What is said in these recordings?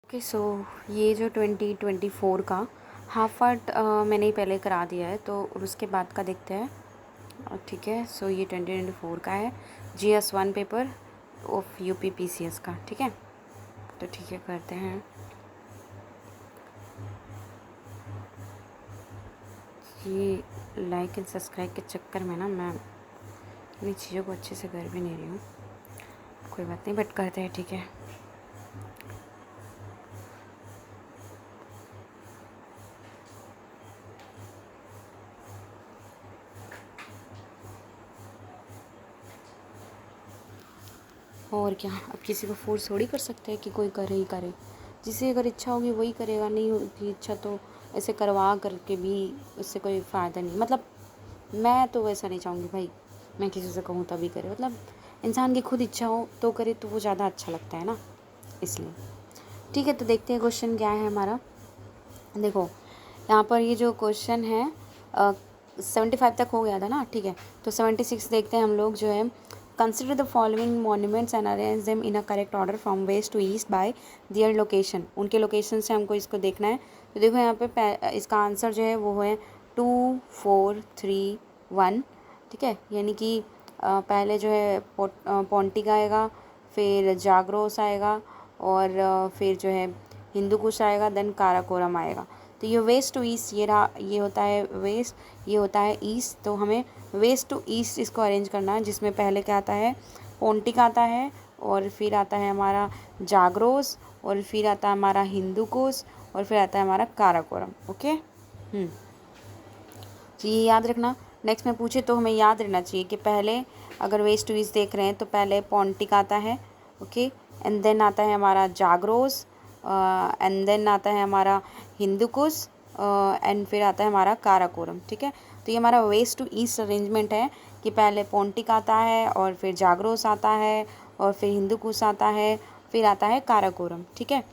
Okay so ये जो 2024 का हाफ आर्ट मैंने पहले करा दिया है, तो उसके बाद का देखते हैं। ठीक है, सो ये 2024 का है, GS1 पेपर ऑफ UPPCS का। ठीक है, तो ठीक है करते हैं। ये लाइक एंड सब्सक्राइब के चक्कर में ना मैं इन चीज़ों को अच्छे से कर भी नहीं रही हूँ। कोई बात नहीं, बट करते हैं। ठीक है, और क्या, अब किसी को फोर्स थोड़ी कर सकते हैं कि कोई करे ही करे। जिसे अगर इच्छा होगी वही करेगा, नहीं होगी इच्छा तो ऐसे करवा करके भी उससे कोई फ़ायदा नहीं। मतलब मैं तो वैसा नहीं चाहूँगी भाई, मैं किसी से कहूँ तभी करे। मतलब इंसान की खुद इच्छा हो तो करे, तो वो ज़्यादा अच्छा लगता है ना, इसलिए। ठीक है, तो देखते हैं क्वेश्चन क्या है हमारा। देखो यहाँ पर ये जो क्वेश्चन है 75 तक हो गया था ना। ठीक है, तो 76 देखते हैं हम लोग जो है। Consider the following monuments and arrange them in a correct order from west to east by their location. उनके लोकेशन से हमको इसको देखना है। तो देखो यहाँ पे इसका आंसर जो है वो है 2 4 3 1। ठीक है, यानी कि पहले जो है पॉन्टिक आएगा, फिर जागरोस आएगा, और फिर जो है हिंदू कुश आएगा, देन काराकोरम आएगा। तो ये वेस्ट टू ईस्ट, ये रहा, ये होता है वेस्ट, ये होता है ईस्ट। तो हमें वेस्ट टू ईस्ट इसको अरेंज करना है, जिसमें पहले क्या आता है, पॉन्टिक आता है, और फिर आता है हमारा जागरोस, और फिर आता है हमारा हिंदू कुश, और फिर आता है हमारा काराकोरम। ओके, तो ये याद रखना। नेक्स्ट में पूछे तो हमें याद रहना चाहिए कि पहले अगर वेस्ट टू ईस्ट देख रहे हैं तो पहले पॉन्टिक आता है, ओके, एंड देन आता है हमारा जागरोस, एंड देन आता है हमारा हिंदू कुश, एंड फिर आता है हमारा काराकोरम। ठीक है, तो ये हमारा वेस्ट टू ईस्ट अरेंजमेंट है कि पहले पॉन्टिक आता है, और फिर जागरोस आता है, और फिर हिंदू कुश आता है, फिर आता है काराकोरम। ठीक है,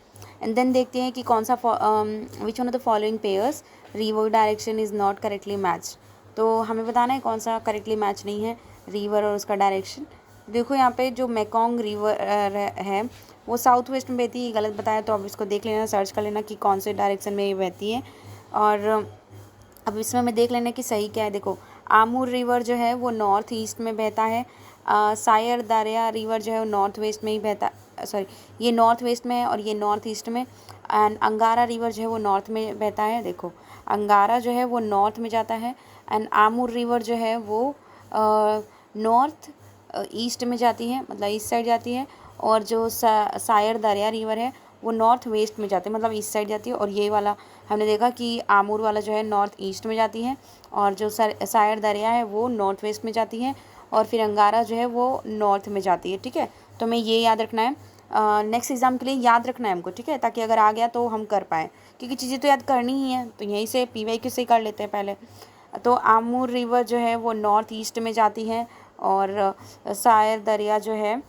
एंड देन देखते हैं कि कौन सा which one of the following pairs river direction is not correctly match. तो हमें बताना है कौन सा करेक्टली मैच नहीं है, रिवर और उसका डायरेक्शन। देखो यहाँ पे जो मेकोंग रिवर है वो साउथ वेस्ट में बहती है, गलत बताया, तो अब इसको देख लेना, सर्च कर लेना कि कौन से डायरेक्शन में ये बहती है। और अब इसमें हमें देख लेना कि सही क्या है। देखो आमूर रिवर जो है वो नॉर्थ ईस्ट में बहता है, सायर दारिया रिवर जो है वो नॉर्थ वेस्ट में ही बहता, सॉरी ये नॉर्थ वेस्ट में है और ये नॉर्थ ईस्ट में। एंड अंगारा रिवर जो है वो नॉर्थ में बहता है। देखो अंगारा जो है वो नॉर्थ में जाता है, एंड आमूर रिवर जो है वो नॉर्थ ईस्ट में जाती है, मतलब ईस्ट साइड जाती है। और जो सायर दरिया रिवर है वो नॉर्थ वेस्ट में जाती है, मतलब ईस्ट साइड जाती है। और ये वाला हमने देखा कि आमूर वाला जो है नॉर्थ ईस्ट में जाती है, और जो सायर दरिया है वो नॉर्थ वेस्ट में जाती है, और फिर अंगारा जो है वो नॉर्थ में जाती है। ठीक है, तो हमें ये याद रखना है, नेक्स्ट एग्जाम के लिए याद रखना है हमको। ठीक है, ताकि अगर आ गया तो हम कर पाएँ, क्योंकि चीज़ें तो याद करनी ही है। तो यहीं से PYQ से ही कर लेते हैं पहले। तो आमूर रिवर जो है वो नॉर्थ ईस्ट में जाती है, और सायर दरिया जो है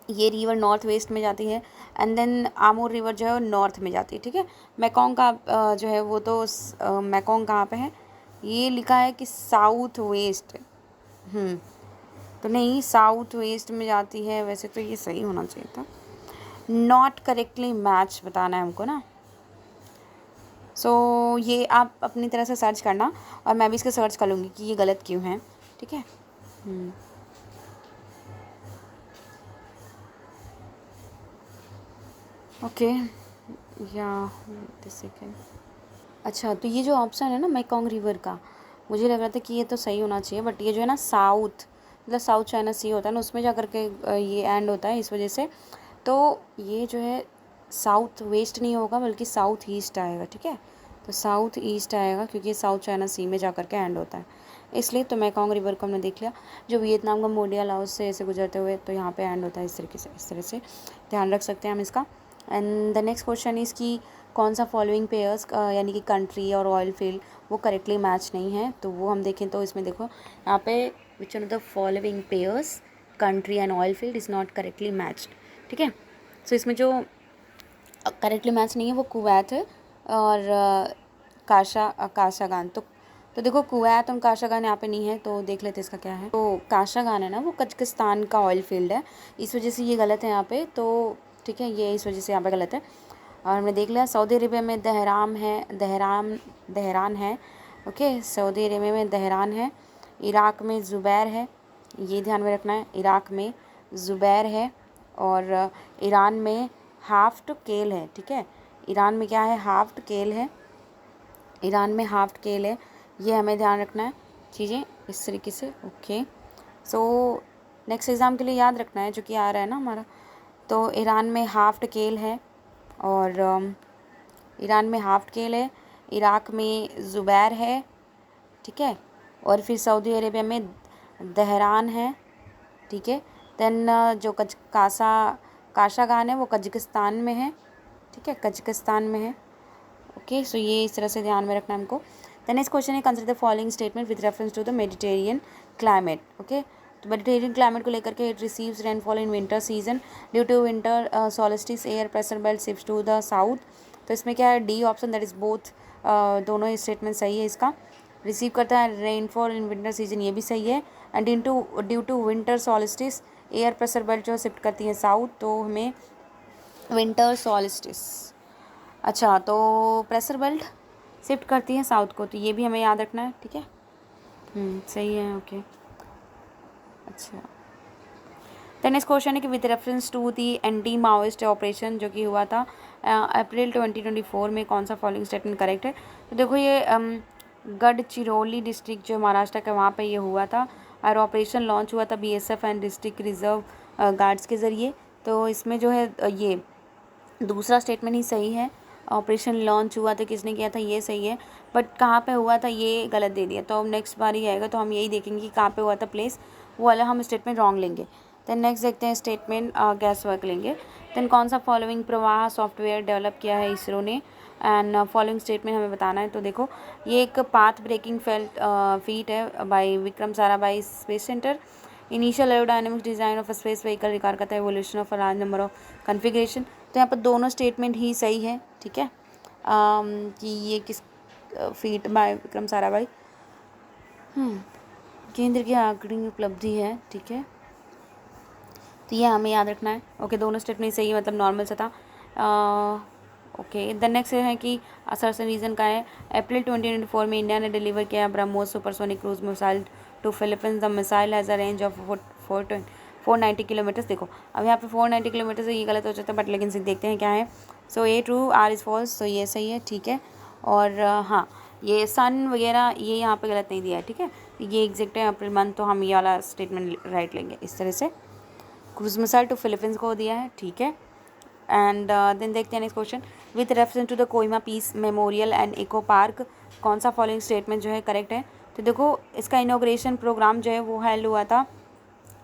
ये रिवर नॉर्थ वेस्ट में जाती है, एंड देन आमूर रिवर जो है वो नॉर्थ में जाती है। ठीक है, मेकोंग का जो है वो तो मेकोंग कहाँ पे है, ये लिखा है कि साउथ वेस्ट। तो नहीं, साउथ वेस्ट में जाती है, वैसे तो ये सही होना चाहिए था। नॉट करेक्टली मैच बताना है हमको ना। सो ये आप अपनी तरह से सर्च करना, और मैं भी इसके सर्च कर लूँगी कि ये गलत क्यों है। ठीक है, ओके, या सेकेंड। अच्छा, तो ये जो ऑप्शन है ना मेकोंग रिवर का, मुझे लग रहा था कि ये तो सही होना चाहिए, बट ये जो है ना साउथ, मतलब साउथ चाइना सी होता है ना, उसमें जा करके ये एंड होता है, इस वजह से। तो ये जो है साउथ वेस्ट नहीं होगा, बल्कि साउथ ईस्ट आएगा। ठीक है, तो साउथ ईस्ट आएगा, क्योंकि ये साउथ चाइना सी में जा करके एंड होता है, इसलिए। तो मेकोंग रिवर को हमने देख लिया, जो वियतनाम का मोडिया लाओस से ऐसे गुजरते हुए, तो यहाँ पे एंड होता है इस तरीके से, इस तरह से ध्यान रख सकते हैं हम इसका। And the next question is कि कौन सा फॉलोइंग पेयर्स यानी कि कंट्री और ऑयल फील्ड वो करेक्टली मैच नहीं है। तो वो हम देखें तो इसमें देखो यहाँ पे which one of the following pairs country and oil field is not correctly matched. ठीक है, सो इसमें जो करेक्टली मैच नहीं है वो कुवैत है और काशागान। तो देखो कुवैत और काशागान यहाँ पे नहीं है, तो देख लेते इसका क्या है। तो काशागान है ना, वो कजाकिस्तान का ऑयल फील्ड है, इस वजह से ये गलत है यहाँ पे। तो ठीक है, ये इस वजह से यहाँ पे गलत है। और हमने देख लिया सऊदी अरेबिया में दहरान है। ओके, सऊदी अरेबिया में दहरान है। इराक में ज़ुबैर है, ये ध्यान में रखना है, इराक में ज़ुबैर है। और ईरान में हाफ्ट केल है। ठीक है, ईरान में क्या है, हाफ्ट केल है, ईरान में हाफ्ट केल है। ये हमें ध्यान रखना है चीज़ें इस तरीके से। ओके, सो नेक्स्ट एग्ज़ाम के लिए याद रखना है जो कि आ रहा है ना हमारा। तो ईरान में हाफ्ट केल है, और ईरान में हाफ्ट केल है, इराक में ज़ुबैर है। ठीक है, और फिर सऊदी अरेबिया में दहरान है। ठीक है, देन जो काशागान है वो कजाकिस्तान में है। ठीक है, कजाकिस्तान में है। ओके, सो ये इस तरह से ध्यान में रखना है हमको। द नेक्स्ट क्वेश्चन है consider the following statement with reference to the Mediterranean climate. Okay, तो मेडिटेरियन क्लाइमेट को लेकर के, it receives rainfall in winter season due to winter solstice air pressure belt shift to the south. तो इसमें क्या है, D option, that is both, दोनों ही स्टेटमेंट सही है इसका। रिसीव करता है रेनफॉल इन विंटर सीजन, ये भी सही है। And due to winter solstice air pressure belt जो शिफ्ट करती है साउथ, तो हमें विंटर सॉलिस्टिस, अच्छा, तो प्रेशर बेल्ट शिफ्ट करती है साउथ को, तो ये भी हमें याद रखना है। ठीक है, सही है। ओके, अच्छा, द नेक्स्ट क्वेश्चन है कि with reference to the anti Maoist operation जो कि हुआ था अप्रैल 2024 में, कौन सा फॉलोइंग स्टेटमेंट करेक्ट है। तो देखो ये गढ़चिरौली डिस्ट्रिक्ट जो महाराष्ट्र का, वहाँ पे ये हुआ था, और ऑपरेशन लॉन्च हुआ था BSF and district reserve guards के ज़रिए। तो इसमें जो है ये दूसरा स्टेटमेंट ही सही है। ऑपरेशन लॉन्च हुआ था, किसने किया था, ये सही है, बट कहाँ पे हुआ था ये गलत दे दिया। तो अब नेक्स्ट बार ही आएगा तो हम यही देखेंगे कि कहाँ पे हुआ था प्लेस, वो वाला हम स्टेटमेंट रॉन्ग लेंगे। देन नेक्स्ट देखते हैं स्टेटमेंट गैस वर्क लेंगे। देन कौन सा फॉलोइंग प्रवाह सॉफ्टवेयर डेवलप किया है इसरो ने, एंड फॉलोइंग स्टेटमेंट हमें बताना है। तो देखो ये एक पाथ ब्रेकिंग फीट है by Vikram Sarabhai space centre. Initial aerodynamics design of a space vehicle record करता है evolution of a large number of configuration. तो यहाँ पर दोनों स्टेटमेंट ही सही है। ठीक है, कि ये किस फीट बाय विक्रम साराभाई केंद्र की आंकड़ी उपलब्धि है। ठीक है, तो ये हमें याद रखना है। ओके, दोनों स्टेटमेंट सही है, मतलब नॉर्मल सा था। ओके, द नेक्स्ट है कि असर्शन रीजन का है, अप्रैल 2024 में इंडिया ने डिलीवर किया BrahMos supersonic cruise missile to Philippines. The missile has a range of 490 kilometres. देखो अब यहाँ पे 490 किलोमीटर से ये गलत हो जाता है, बट लेकिन देखते हैं क्या है। सो ए ट्रू, आर इज़ फॉल्स, तो ये सही है। ठीक है, और हाँ, ये सन वगैरह ये यहाँ पे गलत नहीं दिया है। ठीक है, ये एग्जैक्ट है अप्रैल मंथ, तो हम ये वाला स्टेटमेंट राइट लेंगे इस तरह से। क्रूज मिसाइल टू फिलीपींस को दिया है। ठीक है, एंड देन देखते हैं next question, with reference to the Kohima peace memorial and eco park, कौन सा फॉलोइंग स्टेटमेंट जो है करेक्ट है। तो देखो इसका इनॉग्रेशन प्रोग्राम जो है वो हेल्ड हुआ था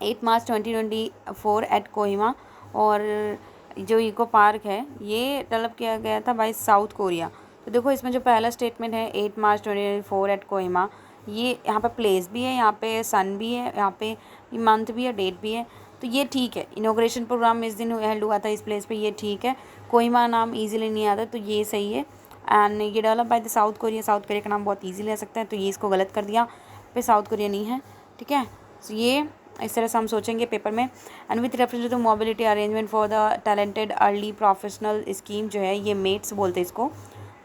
8 मार्च 2024 एट कोहिमा, और जो इको पार्क है ये डेवलप किया गया था बाय साउथ कोरिया। तो देखो इसमें जो पहला स्टेटमेंट है 8 मार्च 2024 एट कोहिमा, ये यहाँ पे प्लेस भी है, यहाँ पे सन भी है, यहाँ पे मंथ भी है, डेट भी है, तो ये ठीक है। इनॉग्रेशन प्रोग्राम इस दिन हेल्ड हुआ था इस प्लेस पे, ये ठीक है। कोहिमा नाम इजीली नहीं आता, तो ये सही है। एंड ये develop by the south Korea, south Korea का नाम बहुत ईजीली ले सकता है, तो ये इसको गलत कर दिया, पे साउथ कोरिया नहीं है। ठीक है, तो ये इस तरह से हम सोचेंगे पेपर में। And with reference to the mobility arrangement for the talented early professional scheme जो है, ये मेट्स बोलते हैं इसको।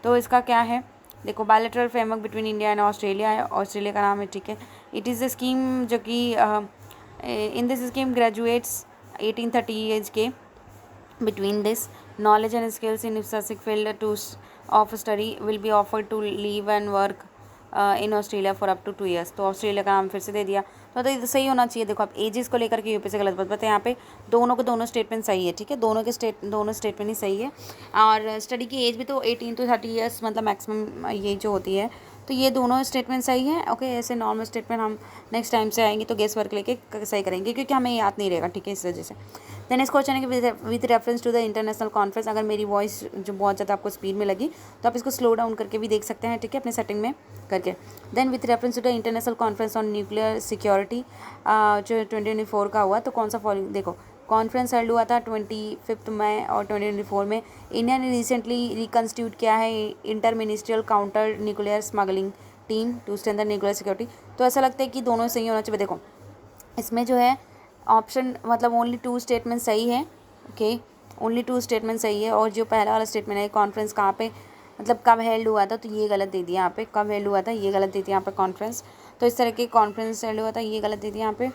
तो इसका क्या है, देखो bilateral framework between India and Australia है, ऑस्ट्रेलिया का नाम है। ठीक है, इट इज़ द स्कीम जो कि in this scheme graduates 18-30 age के between this knowledge and skills in specific field to of study will be offered to live and work in Australia for up to 2 years। तो Australia का नाम फिर से दे दिया, तो ये सही होना चाहिए। देखो आप एजेस को लेकर के यूपी से गलत बात है, यहाँ पे दोनों के दोनों स्टेटमेंट सही है। ठीक है, दोनों स्टेटमेंट ही सही है। और स्टडी की एज भी तो 18 to 30 years मतलब मैक्सिमम ये जो होती है, तो ये दोनों स्टेटमेंट सही है। ओके, ऐसे नॉर्मल स्टेटमेंट हम नेक्स्ट टाइम से आएंगे तो गेस वर्क लेके सही करेंगे, क्योंकि हमें याद नहीं रहेगा। ठीक है, इस वजह से। देन इस क्वेश्चन है कि with reference to the international conference, अगर मेरी वॉइस जो बहुत ज़्यादा आपको स्पीड में लगी तो आप इसको स्लो डाउन करके भी देख सकते हैं। ठीक है, अपने सेटिंग में करके। Then with reference to the international conference on nuclear security जो 2024 का हुआ, तो कौन सा फॉलोइंग, देखो कॉन्फ्रेंस हेल्ड हुआ था 25 मई और 2024 में। इंडिया ने रिसेंटली रिकन्स्टिट्यूट किया है inter ministerial counter nuclear smuggling team to strengthen nuclear security. तो ऐसा लगता है कि दोनों सही होना चाहिए। देखो इसमें जो है ऑप्शन मतलब ओनली 2 स्टेटमेंट सही है। ओके, ओनली 2 स्टेटमेंट सही है। और जो पहला वाला स्टेटमेंट है कॉन्फ्रेंस कहाँ पे मतलब कब हेल्ड हुआ था, तो ये गलत दे दिया यहाँ पे। कब हेल्ड हुआ था ये गलत दे दिया यहाँ पे कॉन्फ्रेंस। तो इस तरह के कॉन्फ्रेंस हेल्ड हुआ था ये गलत दे दिया यहाँ पे।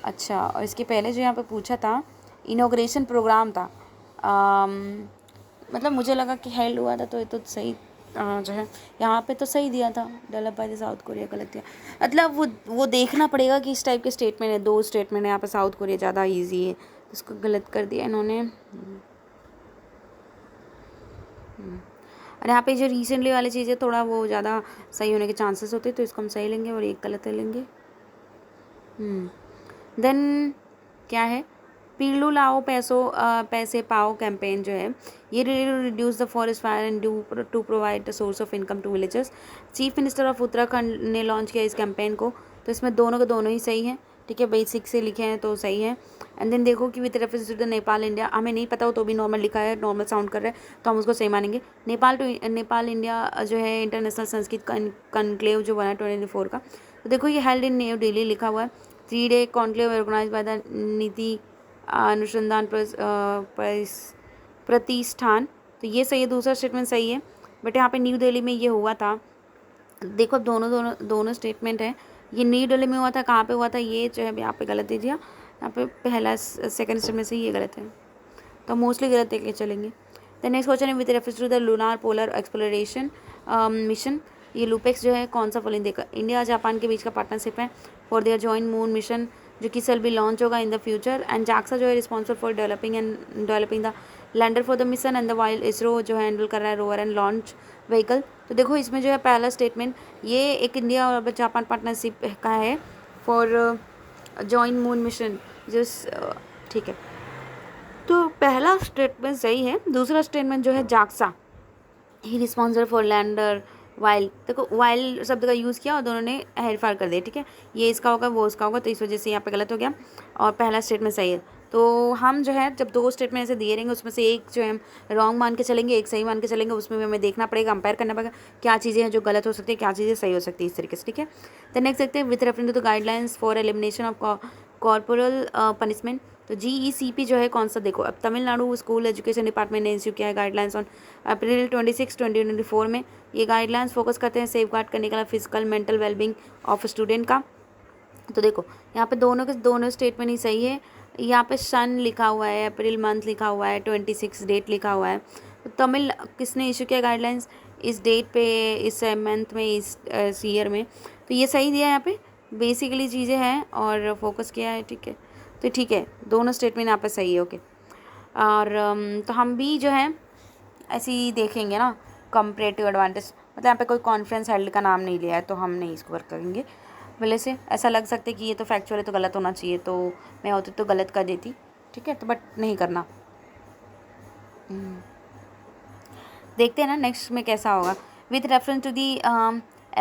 अच्छा, और इसके पहले जो यहाँ पे पूछा था इनॉग्रेशन प्रोग्राम था, मतलब मुझे लगा कि हेल्ड हुआ था, तो ये तो सही जो है यहाँ पे तो सही दिया था, develop by the south Korea गलत दिया। मतलब वो देखना पड़ेगा कि इस टाइप के स्टेटमेंट है, 2 स्टेटमेंट है यहाँ पे, साउथ कोरिया ज़्यादा ईजी है, इसको गलत कर दिया इन्होंने। और यहाँ पे जो रिसेंटली वाली चीज़ है थोड़ा वो ज़्यादा सही होने के चांसेस होते हैं, तो इसको हम सही लेंगे और एक गलत लेंगे। देन क्या है, पीलू लाओ पैसे पाओ कैंपेन जो है ये reduce the forest fire and to provide the source of income to villagers. Chief minister of Uttarakhand ने लॉन्च किया इस कैंपेन को। तो इसमें दोनों के दोनों ही सही हैं, ठीक है, बेसिक से लिखे हैं तो सही है। एंड देन देखो कि with reference to the Nepal India, हमें नहीं पता हो तो भी नॉर्मल लिखा है, नॉर्मल साउंड कर रहा है तो हम उसको सही मानेंगे। नेपाल इंडिया जो है इंटरनेशनल संस्कृत कॉन्क्लेव जो बना है 2024 का, तो देखो ये हेल्ड इन न्यू दिल्ली लिखा हुआ है। 3 day conclave organise by the Niti Anusandhan प्रतिष्ठान, तो ये सही है, दूसरा स्टेटमेंट सही है। बट यहाँ पे न्यू दिल्ली में ये हुआ था, देखो दोनों स्टेटमेंट है, ये न्यू दिल्ली में हुआ था, कहाँ पे हुआ था ये जो है यहाँ पे गलत दे दिया, यहाँ पे पहला सेकंड स्टेटमेंट से ये गलत है, तो मोस्टली गलत देख के चलेंगे। द नेक्स्ट क्वेश्चन है with reference to the lunar polar exploration mission, ये लूपेक्स जो है कौन सा फॉलोइंग देगा, इंडिया जापान के बीच का पार्टनरशिप है for their joint moon mission जो कि सेल भी लॉन्च होगा in the future. And JAXA जो है responsible for developing the lander for the mission and the while ISRO जो है हैंडल कर रहा है रोवर एंड लॉन्च व्हीकल। तो देखो इसमें जो है पहला स्टेटमेंट ये एक इंडिया और जापान पार्टनरशिप का है फॉर जॉइंट मून मिशन जिस ठीक है, तो पहला स्टेटमेंट सही है। दूसरा स्टेटमेंट जो है JAXA he responsible for lander while, देखो वाइल शब्द का यूज़ किया और दोनों ने हेरफेर कर दिया, ठीक है, ये इसका होगा वो उसका होगा, तो इस वजह से यहाँ पे गलत हो गया और पहला स्टेटमेंट सही है। तो हम जो है जब 2 स्टेटमेंट ऐसे दिए रहेंगे उसमें से एक जो है हम रॉन्ग मान के चलेंगे, एक सही मान के चलेंगे, उसमें भी हमें देखना पड़ेगा, कंपेयर करना पड़ेगा क्या चीज़ें हैं जो गलत हो सकती है, क्या चीज़ें सही हो सकती है, इस तरीके से, ठीक है। तो नेक्स्ट देखते हैं with reference to the guidelines for elimination of corporal punishment, तो GECP जो है कौन सा, देखो अब तमिलनाडु स्कूल एजुकेशन डिपार्टमेंट ने इश्यू किया है गाइडलाइंस ऑन अप्रैल 26, 2024 में। ये गाइडलाइंस फोकस करते हैं सेफ गार्ड करने के लिए physical mental wellbeing of student का। तो देखो यहाँ पे दोनों स्टेटमेंट ही सही है, यहाँ पे सन लिखा हुआ है, अप्रैल मंथ लिखा हुआ है, 26 डेट लिखा हुआ है। तो तमिल किसने इशू किया गाइडलाइंस इस डेट पे, इस मंथ में, इस ईयर में, तो ये सही दिया है यहाँ पे, बेसिकली चीज़ें हैं और फोकस किया है, ठीक है, तो ठीक है, दोनों स्टेटमेंट यहाँ पे सही है, ओके। और तो हम भी जो है ऐसे ही देखेंगे ना कंपैरेटिव एडवांटेज, मतलब यहाँ पे कोई कॉन्फ्रेंस हेल्ड का नाम नहीं लिया है तो हम नहीं इसको वर्क करेंगे। भले से ऐसा लग सकता है कि ये तो फैक्चुअल है तो गलत होना चाहिए, तो मैं होती तो गलत कर देती, ठीक है, तो बट नहीं करना। देखते हैं ना नेक्स्ट में कैसा होगा। With reference to the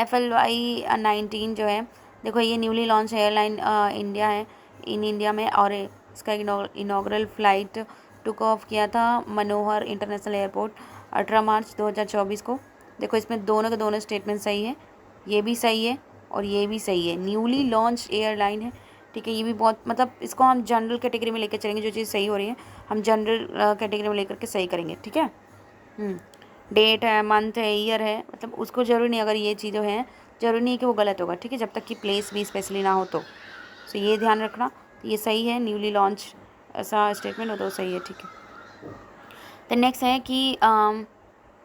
FLY19 जो है, देखो ये न्यूली लॉन्च एयरलाइन इंडिया है इन इंडिया में, और इसका इनॉग्रल फ्लाइट टुक ऑफ किया था मनोहर इंटरनेशनल एयरपोर्ट 18 मार्च 2024 को। देखो इसमें दोनों के दोनों स्टेटमेंट सही है, ये भी सही है और ये भी सही है, न्यूली लॉन्च एयरलाइन है, ठीक है, ये भी बहुत, मतलब इसको हम जनरल कैटेगरी में लेकर चलेंगे, जो चीज़ सही हो रही है हम जनरल कैटेगरी में लेकर के सही करेंगे, ठीक है। डेट है, मंथ है, ईयर है, मतलब उसको जरूरी नहीं, अगर ये चीज़ें हैं जरूरी नहीं कि वो गलत होगा, ठीक है, जब तक कि प्लेस भी स्पेशली ना हो तो ये ध्यान रखना। तो ये सही है, न्यूली लॉन्च ऐसा स्टेटमेंट हो तो सही है, ठीक है। तो नेक्स्ट है कि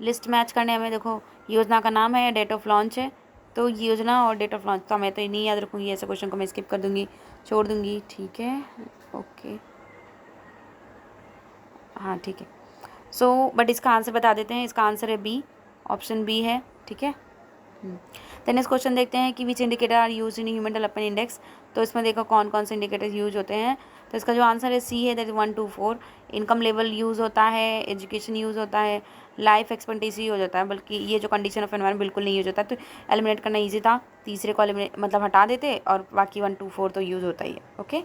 लिस्ट मैच करने हमें, देखो योजना का नाम है, डेट ऑफ लॉन्च है, तो योजना और डेट ऑफ लॉन्च तो मैं तो नहीं याद रखूँगी, ऐसे क्वेश्चन को मैं स्किप कर दूँगी, छोड़ दूँगी, ठीक है, ओके, हाँ ठीक है। सो बट इसका आंसर बता देते हैं, इसका आंसर है बी, ऑप्शन बी है, ठीक है। तो नेक्स्ट क्वेश्चन देखते हैं कि which indicator are use in human development index, तो इसमें देखो कौन कौन से इंडिकेटर्स यूज होते हैं, तो इसका जो आंसर है सी है, that is 1 to 4। Income level use होता है, एजुकेशन यूज़ होता है, लाइफ एक्सपेक्टेंसी यूज होता है, बल्कि ये जो कंडीशन ऑफ एनवायरमेंट बिल्कुल नहीं यूज होता, तो एलिमिनेट करना ईजी था, तीसरे को एलिमिनेट मतलब हटा देते और बाकी 1 to 4 तो यूज़ होता ही है, ओके।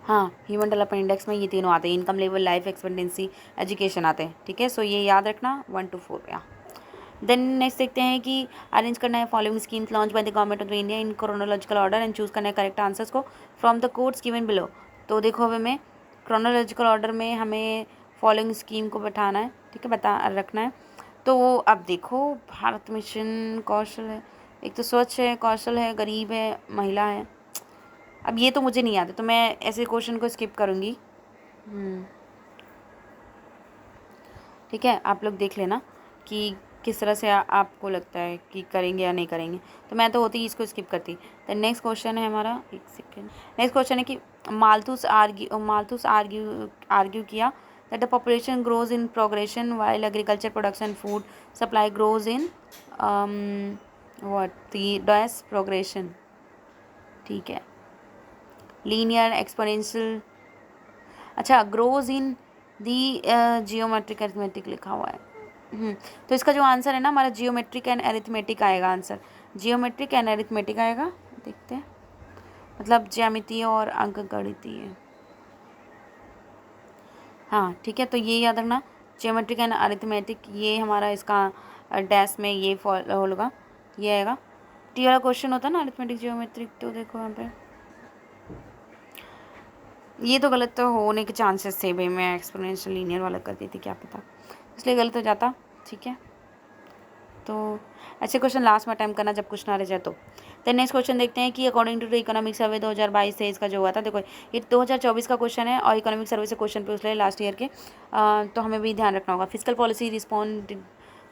हाँ, ह्यूमन डेवलपमेंट इंडेक्स में ये तीनों आते हैं, income level, life expectancy, education आते हैं, ठीक है, सो ये याद रखना 1 to 4 यहाँ। देन नेक्स्ट देखते हैं कि अरेंज करना है following schemes launch by the government of India in chronological order and choose करना है करेक्ट आंसर्स को from the codes given below. तो देखो अब हमें क्रोनोलॉजिकल ऑर्डर में हमें फॉलोइंग स्कीम को बैठाना है, ठीक है, बता रखना है। तो अब देखो, भारत मिशन, कौशल है, एक तो स्वच्छ है, कौशल है, गरीब है, महिला है। अब ये तो मुझे नहीं आता, तो मैं ऐसे क्वेश्चन को स्किप करूँगी। ठीक है, आप लोग देख लेना कि किस तरह से आपको लगता है कि करेंगे या नहीं करेंगे। तो मैं तो होती ही इसको स्किप करती। तो नेक्स्ट क्वेश्चन है हमारा, एक सेकेंड। नेक्स्ट क्वेश्चन है कि माल्थुस आर्ग्यू किया that the population grows in progression while agriculture production food supply grows in what the dash progression. ठीक है, लीनियर एक्सपोनेंशियल, अच्छा, grows in the geometric arithmetic लिखा हुआ है। तो इसका जो आंसर है ना हमारा जियोमेट्रिक एंड अरिथमेटिक आएगा। आंसर जियोमेट्रिक एंड अरिथमेटिक आएगा। देखते हैं, मतलब ज्यामितीय और अंकगणितीय। हाँ ठीक है, तो ये याद रखना, जियोमेट्रिक एंड अरिथमेटिक, ये हमारा इसका डैश में ये फॉलो होगा, ये आएगा। टी वाला क्वेश्चन होता है ना अरिथमेटिक जियोमेट्रिक, तो देखो यहाँ पे ये तो गलत तो होने के चांसेस थे भाई, मैं एक्सपोनेंशियल लीनियर वाला कर दी थी, क्या पता, इसलिए गलत हो जाता। ठीक है, तो ऐसे क्वेश्चन लास्ट में अटेम्प्ट करना जब कुछ ना रह जाए तो। नेक्स्ट क्वेश्चन देखते हैं कि according to the economic survey 2022-23 का जो हुआ था, देखो ये 2024 का क्वेश्चन है और इकोनॉमिक सर्वे से क्वेश्चन पूछ ले लास्ट ईयर के, तो हमें भी ध्यान रखना होगा। Physical policy respond,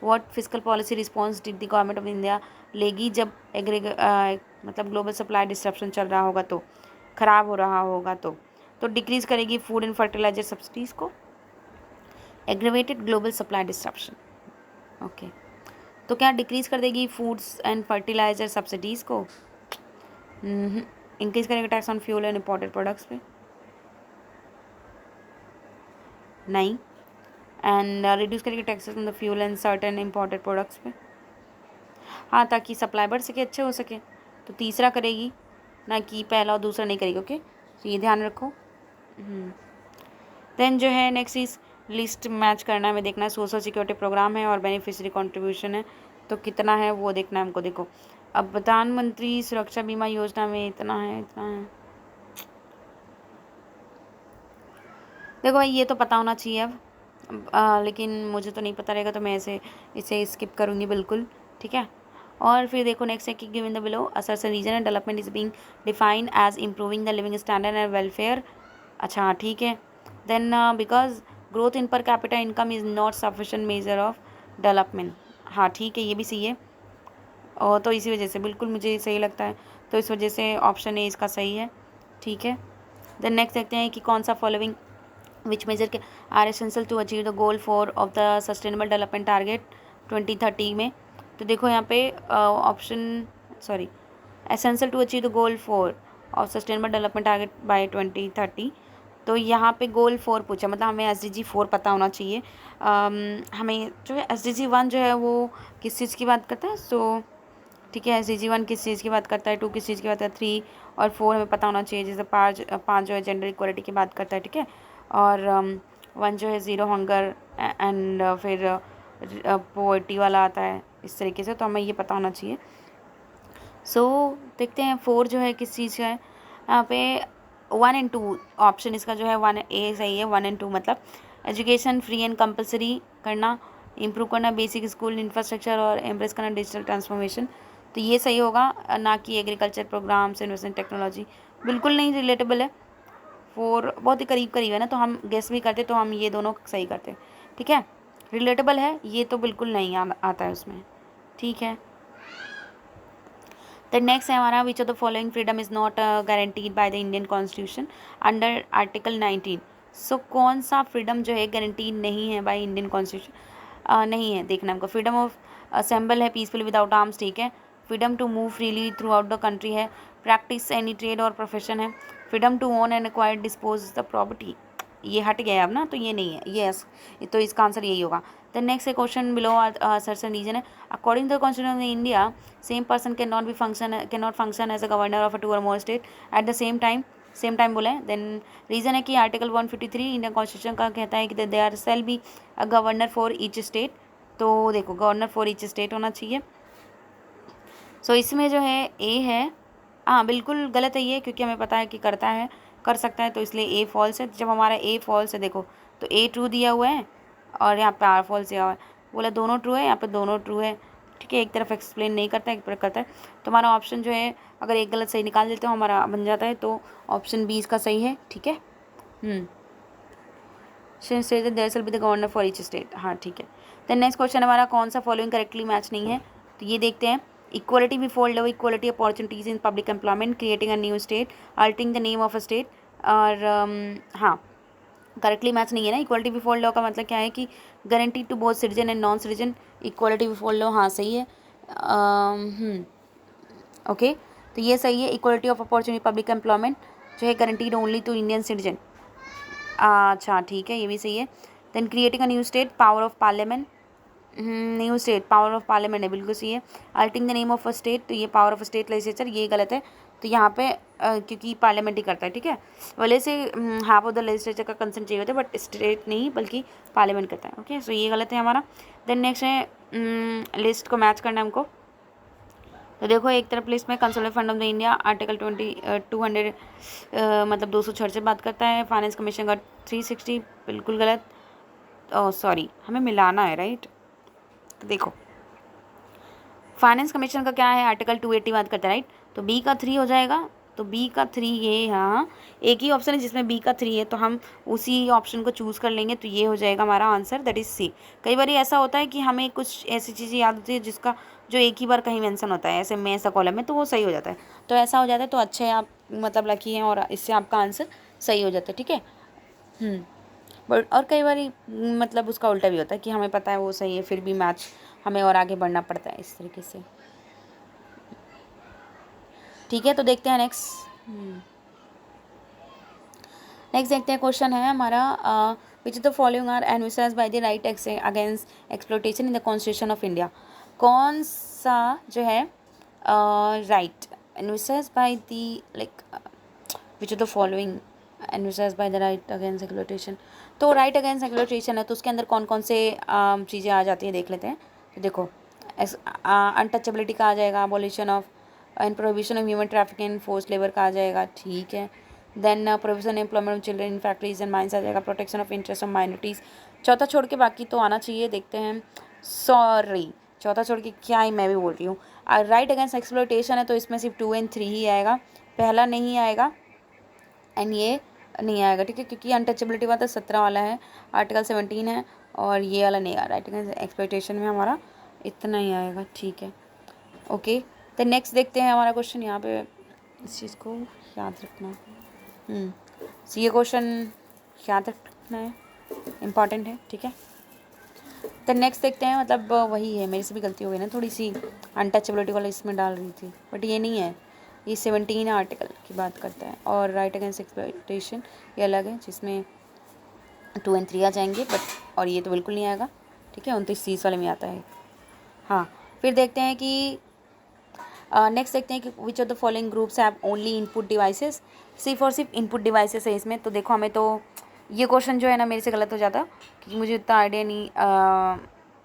what physical policy response did the government of India लेगी जब मतलब ग्लोबल सप्लाई डिस्ट्रप्शन चल रहा होगा, तो ख़राब हो रहा होगा, तो डिक्रीज़ करेगी फूड एंड फर्टिलाइजर सब्सिडीज़ को, aggravated global supply disruption. Okay, तो क्या डिक्रीज़ कर देगी फूड्स एंड फर्टिलाइजर सब्सिडीज़ को? इंक्रीज़ करेगा tax on fuel and imported products पे? नहीं। एंड रिड्यूस करेगी taxes on the fuel and certain imported products पे? हाँ, ताकि सप्लाई बढ़ सके, अच्छे हो सके। तो तीसरा करेगी, ना कि पहला और दूसरा नहीं करेगी। ओके, तो ये ध्यान रखो। देन जो है नेक्स्ट इज लिस्ट मैच करना है, हमें देखना है सोशल सिक्योरिटी प्रोग्राम है और बेनिफिशियरी कंट्रीब्यूशन है, तो कितना है वो देखना है हमको। देखो, अब प्रधानमंत्री सुरक्षा बीमा योजना में इतना है, इतना है। देखो भाई, ये तो पता होना चाहिए अब, लेकिन मुझे तो नहीं पता रहेगा, तो मैं इसे स्किप करूँगी बिल्कुल। ठीक है, और फिर देखो नेक्स्ट है कि given the below assertion reason and development is being defined as improving the living standard and welfare. अच्छा ठीक है, then because growth in per capita income is not sufficient measure of development. हाँ ठीक है, ये भी सही है, और तो इसी वजह से बिल्कुल मुझे सही लगता है, तो इस वजह से ऑप्शन ए इसका सही है। ठीक है, देन नेक्स्ट देखते हैं कि कौन सा फॉलोइंग विच मेजर के are essential to achieve the goal 4 of the sustainable development target 2030 में। तो देखो यहाँ पे option essential to achieve the goal 4 of sustainable development target by 2030। तो यहाँ पे गोल 4 पूछा, मतलब हमें SDG 4 पता होना चाहिए। हमें जो है SDG 1 जो है वो किस चीज़ की बात करता है, सो ठीक है, SDG 1 किस चीज़ की बात करता है, 2 किस चीज़ की बात करता है, 3 और 4 हमें पता होना चाहिए। जैसे 5 जो है जेंडर इक्वालिटी की बात करता है, ठीक है, और 1 जो है ज़ीरो हंगर एंड फिर पोवर्टी वाला आता है, इस तरीके से, तो हमें ये पता होना चाहिए। सो देखते हैं 4 जो है किस चीज़ का है। यहाँ पे 1 एंड 2 ऑप्शन इसका जो है 1A सही है। 1 एंड 2 मतलब एजुकेशन फ्री एंड कंपलसरी करना, इम्प्रूव करना बेसिक स्कूल इंफ्रास्ट्रक्चर और एम्ब्रेस करना डिजिटल ट्रांसफॉर्मेशन, तो ये सही होगा, ना कि एग्रीकल्चर प्रोग्राम्स, इन्वेस्टमेंट टेक्नोलॉजी। बिल्कुल नहीं रिलेटेबल है, 4 बहुत ही करीब करीब है ना, तो हम गेस भी करते तो हम ये दोनों सही करते। ठीक है, रिलेटेबल है ये तो बिल्कुल नहीं आता है उसमें। ठीक है, द नेक्स्ट है हमारा which of the following freedom is not guaranteed by the Indian constitution under article 19। सो कौन सा फ्रीडम जो है गारंटीड नहीं है बाय इंडियन कॉन्स्टिट्यूशन, नहीं है, देखना हमको। फ्रीडम ऑफ असेंबल है पीसफुली विदाउट आर्म्स, ठीक है। Freedom to move freely throughout the country है। प्रैक्टिस एनी ट्रेड और प्रोफेशन है। Freedom to own and acquire dispose the property, ये हट गया अब ना, तो ये नहीं है, यस, तो इसका आंसर यही होगा। The next question below assertion reason है according to the constitution of India same person can not function as a governor of a 2 और more state at the same time बोला है। देन रीजन है कि article 153 Indian constitution का कहता है कि they are shall be a governor for each state, तो देखो गवर्नर फॉर ईच स्टेट होना चाहिए। सो इसमें जो है ए है, हाँ बिल्कुल गलत है ये, क्योंकि हमें पता है कि करता है, कर सकता है, तो इसलिए ए फॉल्स है। जब हमारा ए फॉल्स है देखो, तो ए ट्रू दिया हुआ है और यहाँ पे आर फॉल्स दिया हुआ है, बोला दोनों ट्रू है, यहाँ पे दोनों ट्रू है, ठीक है। एक तरफ एक्सप्लेन नहीं करता है, एक तरफ करता है। तो हमारा ऑप्शन जो है, अगर एक गलत सही निकाल देते हो हमारा बन जाता है, तो ऑप्शन बी इसका सही है, ठीक है। There will be the governor for each state, हाँ ठीक है। देन नेक्स्ट क्वेश्चन हमारा, कौन सा फॉलोइंग करेक्टली मैच नहीं है, तो ये देखते हैं। Equality before law, equality opportunities in public employment, creating a new state, altering the name of a state, और हाँ करेक्टली मैच नहीं है ना। इक्वलिटी बिफोर लॉ का मतलब क्या है कि guarantee to both citizen and non citizen, equality before law हाँ सही है। ओके, तो ये सही है। Equality of opportunity public employment जो है guaranteed only to Indian citizen, अच्छा ठीक है, ये भी सही है। Then creating a new state, power of parliament, new state power of parliament है, बिल्कुल सही है। Altering the name of a state, तो ये पावर ऑफ स्टेट लेजिस्लेचर, ये गलत है। तो यहाँ पे क्योंकि पार्लियामेंट ही करता है, ठीक है। वैसे से हाफ ऑफ द लेजिस्लेचर का कंसेंट चाहिए होता है, बट स्टेट नहीं बल्कि पार्लियामेंट करता है, ओके। सो ये गलत है हमारा। देन नेक्स्ट है लिस्ट को मैच करना है हमको। तो देखो एक तरफ लिस्ट में consolidated fund of the India article 200 मतलब 266 बात करता है। फाइनेंस कमीशन का 360 बिल्कुल गलत, सॉरी हमें मिलाना है, राइट। तो देखो फाइनेंस कमीशन का क्या है, आर्टिकल 280 बात करता है, राइट। तो बी का 3 हो जाएगा, तो बी का 3 ये, हाँ एक ही ऑप्शन है जिसमें बी का 3 है, तो हम उसी ऑप्शन को चूज़ कर लेंगे, तो ये हो जाएगा हमारा आंसर, दैट इज़ सी। कई बार ऐसा होता है कि हमें कुछ ऐसी चीज़ें याद होती है जिसका जो एक ही बार कहीं मेंशन होता है, ऐसे में ऐसा कॉलम में, तो वो सही हो जाता है। तो ऐसा हो जाता है, तो अच्छे आप मतलब लकी हैं और इससे आपका आंसर सही हो जाता है, ठीक है। बट और कई बार मतलब उसका उल्टा भी होता है कि हमें पता है वो सही है, फिर भी मैच हमें और आगे बढ़ना पड़ता है इस तरीके से, ठीक है। तो देखते हैं नेक्स्ट देखते हैं क्वेश्चन है हमारा, which of the following are envisaged by the right against exploitation in the constitution of India. कौन सा जो है right envisaged by the like which of the following envisaged by the right against exploitation. तो right against exploitation है, तो उसके अंदर कौन कौन से चीज़ें आ जाती हैं देख लेते हैं। तो देखो अनटचेबिलिटी का आ जाएगा, abolition of and prohibition of human trafficking and force labour का आ जाएगा, ठीक है। Then provision employment of children in factories and mines आ जाएगा, protection of interest of minorities. चौथा छोड़ के बाकी तो आना चाहिए, देखते हैं। सॉरी चौथा छोड़ के क्या ही मैं भी बोल रही हूँ। राइट अगेंस्ट एक्सप्लॉयटेशन है, तो इसमें सिर्फ 2 और 3 ही आएगा, पहला नहीं आएगा एंड ये नहीं आएगा, ठीक है। क्योंकि अनटचेबिलिटी वाला 17 वाला है, आर्टिकल 17 है, और ये वाला नहीं आ रहा। राइट अगेंस्ट एक्सप्लॉयटेशन में हमारा इतना ही आएगा, ठीक है, ओके। तो नेक्स्ट देखते हैं हमारा क्वेश्चन, यहाँ पे इस चीज़ को याद रखना, ये क्वेश्चन याद रखना है, इम्पॉर्टेंट है, ठीक है। तो नेक्स्ट देखते हैं, मतलब वही है, मेरे से भी गलती हो गई ना थोड़ी सी, अनटचेबिलिटी वाला इसमें डाल रही थी, बट ये नहीं है, ये 17 आर्टिकल की बात करता है, और राइट अगेंस्ट एक्सप्लॉयटेशन ये अलग है, जिसमें 2 और 3 आ जाएंगे, बट और ये तो बिल्कुल नहीं आएगा, ठीक है। 29-30 वाले में आता है, हाँ। फिर देखते हैं कि नेक्स्ट देखते हैं कि which of the following groups have only input devices. सिर्फ और सिर्फ इनपुट डिवाइसेस है इसमें। तो देखो हमें तो ये क्वेश्चन जो है ना मेरे से गलत हो जाता, क्योंकि मुझे इतना आइडिया नहीं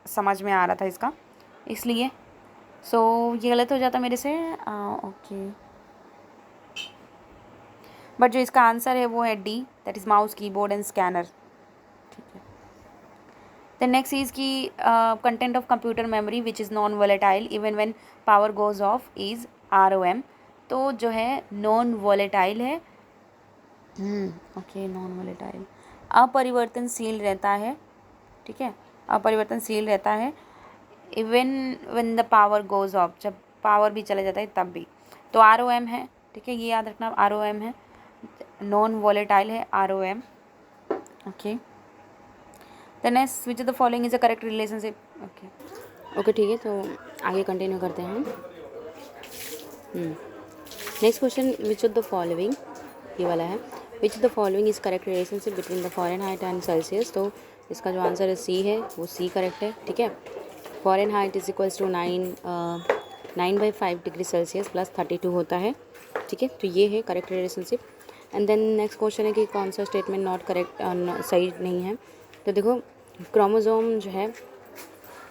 समझ में आ रहा था इसका, इसलिए सो ये गलत हो जाता मेरे से, ओके। बट जो इसका आंसर है वो है D, that is mouse keyboard and scanner, ठीक है। द नेक्स्ट इज़ की content of computer memory which is non volatile even when power goes off is ROM। तो जो है नॉन वोलेटाइल है, ओके, नॉन वोलेटाइल अपरिवर्तनशील रहता है, ठीक है, अपरिवर्तनशील रहता है even when the power goes off, जब पावर भी चला जाता है तब भी। तो ROM है, ठीक है, ये याद रखना, ROM है, नॉन वोलेटाइल है ROM, okay. The next which of the following is a correct relationship, okay ठीक है। तो आगे कंटिन्यू करते हैं हम। Next question, which of the following, ये वाला है, विच of the following is correct relationship between the Fahrenheit and Celsius. तो इसका जो आंसर है सी है, वो सी करेक्ट है, ठीक है। Fahrenheit is equals to 9/5 degree Celsius plus 32 होता है, ठीक है। तो ये है correct relationship. And then next question है कि कौन सा स्टेटमेंट नॉट करेक्ट, सही नहीं है। तो देखो क्रोमोसोम जो है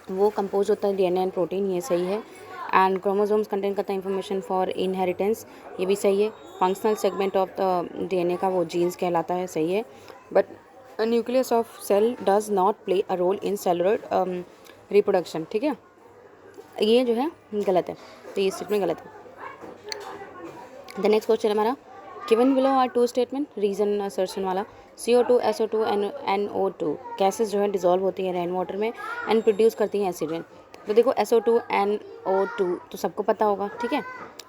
वो कंपोज होता है DNA एंड प्रोटीन, ये सही है। एंड क्रोमोसोम्स कंटेन करता है इंफॉर्मेशन फॉर इनहेरिटेंस, ये भी सही है। Functional segment of the DNA का वो जीन्स कहलाता है, सही है। But nucleus of cell does not play a role in cellular reproduction, ठीक है, ये जो है गलत है, तो ये स्टेटमेंट गलत है। द नेक्स्ट क्वेश्चन हमारा, given below are two statement, reason assertion वाला, CO2 SO2 NO2 गैसेस जो है डिजॉल्व होती है रेन वाटर में एंड प्रोड्यूस करती हैं एसिड रेन। तो देखो SO2 NO2 तो सबको पता होगा, ठीक है,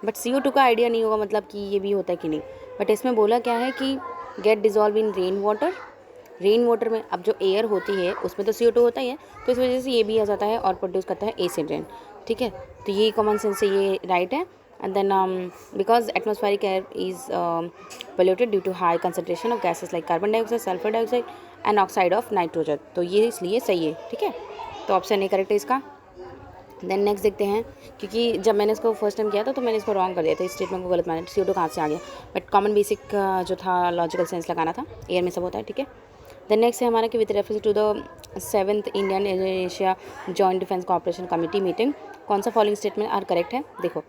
बट CO2 का आइडिया नहीं होगा मतलब कि ये भी होता है कि नहीं। बट इसमें बोला क्या है कि get dissolve in rain water में अब जो एयर होती है उसमें तो CO2 होता ही है, तो इस वजह से ये भी आ जाता है और प्रोड्यूस करता है एसिड रेन, ठीक है, तो ये कॉमन सेंस से ये राइट है। And then because atmospheric air is polluted due to high concentration of gases like carbon dioxide, sulfur dioxide and oxide of nitrogen, तो ये इसलिए सही है, ठीक है, तो ऑप्शन ए करेक्ट है इसका। देन नेक्स्ट देखते हैं, क्योंकि जब मैंने इसको फर्स्ट टाइम किया था तो मैंने इसको रॉन्ग कर दिया था, इस स्टेटमेंट को गलत माना, CO2 कहाँ से आ गया, बट कॉमन बेसिक जो था लॉजिकल सेंस लगाना था, एयर में सब होता है, ठीक है। देन नेक्स्ट है हमारा कि with reference to the 7th Indian Asia joint defence cooperation committee meeting कौन सा फॉलोइंग स्टेटमेंट आर करेक्ट है। देखो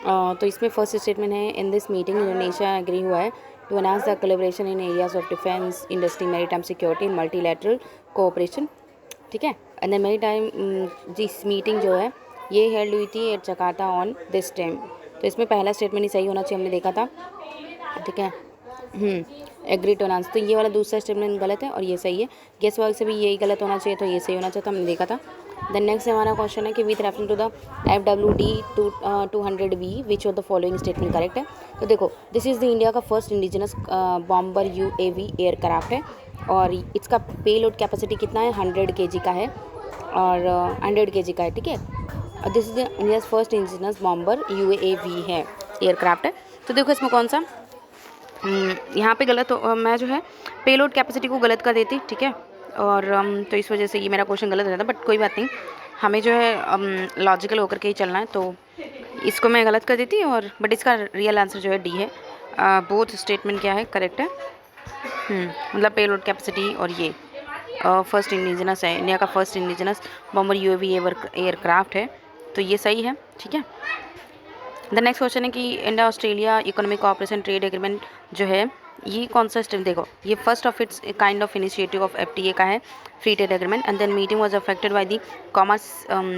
तो इसमें फर्स्ट स्टेटमेंट है, in this meeting Indonesia agree हुआ है to enhance the collaboration in areas of defence industry maritime security multilateral cooperation, ठीक है। And then maritime this meeting जो है ये हेल्ड हुई थी at Jakarta on this time, तो इसमें पहला स्टेटमेंट ही सही होना चाहिए, हमने देखा था, ठीक है। एग्री टू एनहांस, तो ये वाला दूसरा स्टेटमेंट गलत है और ये सही है। गेस वर्क से भी यही गलत होना चाहिए, तो ये सही होना चाहिए था, हमने देखा था। देन नेक्स्ट हमारा क्वेश्चन है कि with reference to the FWD 200V which of the following statement correct है। तो देखो दिस इज़ द इंडिया का first indigenous bomber UAV aircraft है और इसका पेलोड कैपेसिटी कितना है, 100 kg का है और 100 kg का है, ठीक है। और this is the India first indigenous bomber UAV है एयरक्राफ्ट है। तो देखो इसमें कौन सा यहाँ पे गलत हो, मैं जो है पेलोड कैपेसिटी को गलत कर देती, ठीक है, और तो इस वजह से ये मेरा क्वेश्चन गलत हो जाता, बट कोई बात नहीं, हमें जो है लॉजिकल होकर के ही चलना है, तो इसको मैं गलत कर देती और बट इसका रियल आंसर जो है डी है। बोथ स्टेटमेंट क्या है करेक्ट है, मतलब पेलोड कैपेसिटी और ये फर्स्ट इंडिजिनस है, इंडिया का first indigenous bomber UAV aircraft है, तो ये सही है, ठीक है। द नेक्स्ट क्वेश्चन है कि India Australia economic cooperation trade agreement जो है ये कौन सा स्टेप, देखो ये first of its kind of initiative of FTA का है, free trade agreement. And then meeting was affected by the commerce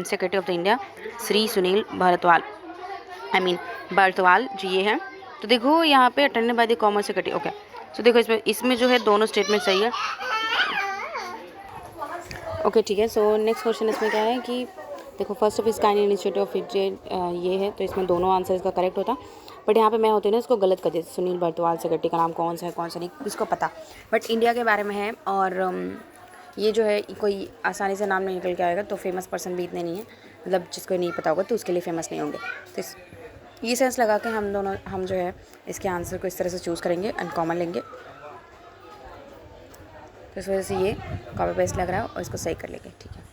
secretary of the India Shri Sunil Bharatwal ji ये है। तो देखो यहाँ पे attended by the commerce secretary, okay, तो देखो इसमें जो है दोनों स्टेटमेंट सही है, ओके, ठीक है। सो नेक्स्ट क्वेश्चन इसमें क्या है कि देखो फर्स्ट ऑफ इस काइंड इनिशिएटिव ऑफ ये है, तो इसमें दोनों आंसर इसका करेक्ट होता, बट यहाँ पे मैं होती ना इसको गलत कर देती, सुनील भारतवाल सेक्रेटरी का नाम कौन सा है कौन सा नहीं किसको पता, बट इंडिया के बारे में है और ये जो है कोई आसानी से नाम नहीं निकल के आएगा, तो फेमस पर्सन भी इतने नहीं है, मतलब जिसको नहीं पता होगा तो उसके लिए फेमस नहीं होंगे, तो ये सेंस लगा के हम जो है इसके आंसर को इस तरह से चूज़ करेंगे, अनकॉमन लेंगे, तो इस वजह से ये कॉपी पेस्ट लग रहा है और इसको सही कर लेंगे, ठीक है।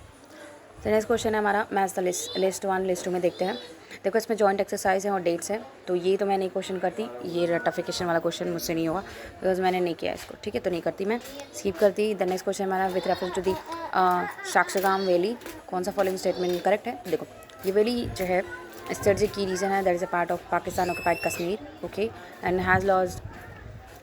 तो नेक्स्ट क्वेश्चन है हमारा मैच द लिस्ट 1 लिस्ट 2 में देखते हैं। देखो इसमें जॉइंट एक्सरसाइज है और डेट्स है, तो ये तो मैं नहीं क्वेश्चन करती, ये रटिफिकेशन वाला क्वेश्चन मुझसे नहीं होगा बिकॉज मैंने नहीं किया इसको, ठीक है, तो नहीं करती, मैं स्किप करती। द नेक्स्ट क्वेश्चन हमारा with reference to the Shaksgam valley कौन सा फॉलोइंग स्टेटमेंट करेक्ट है। देखो ये वैली जो है स्ट्रेटजिक की रीजन है, that is a part of Pakistan occupied Kashmir, okay, and has laws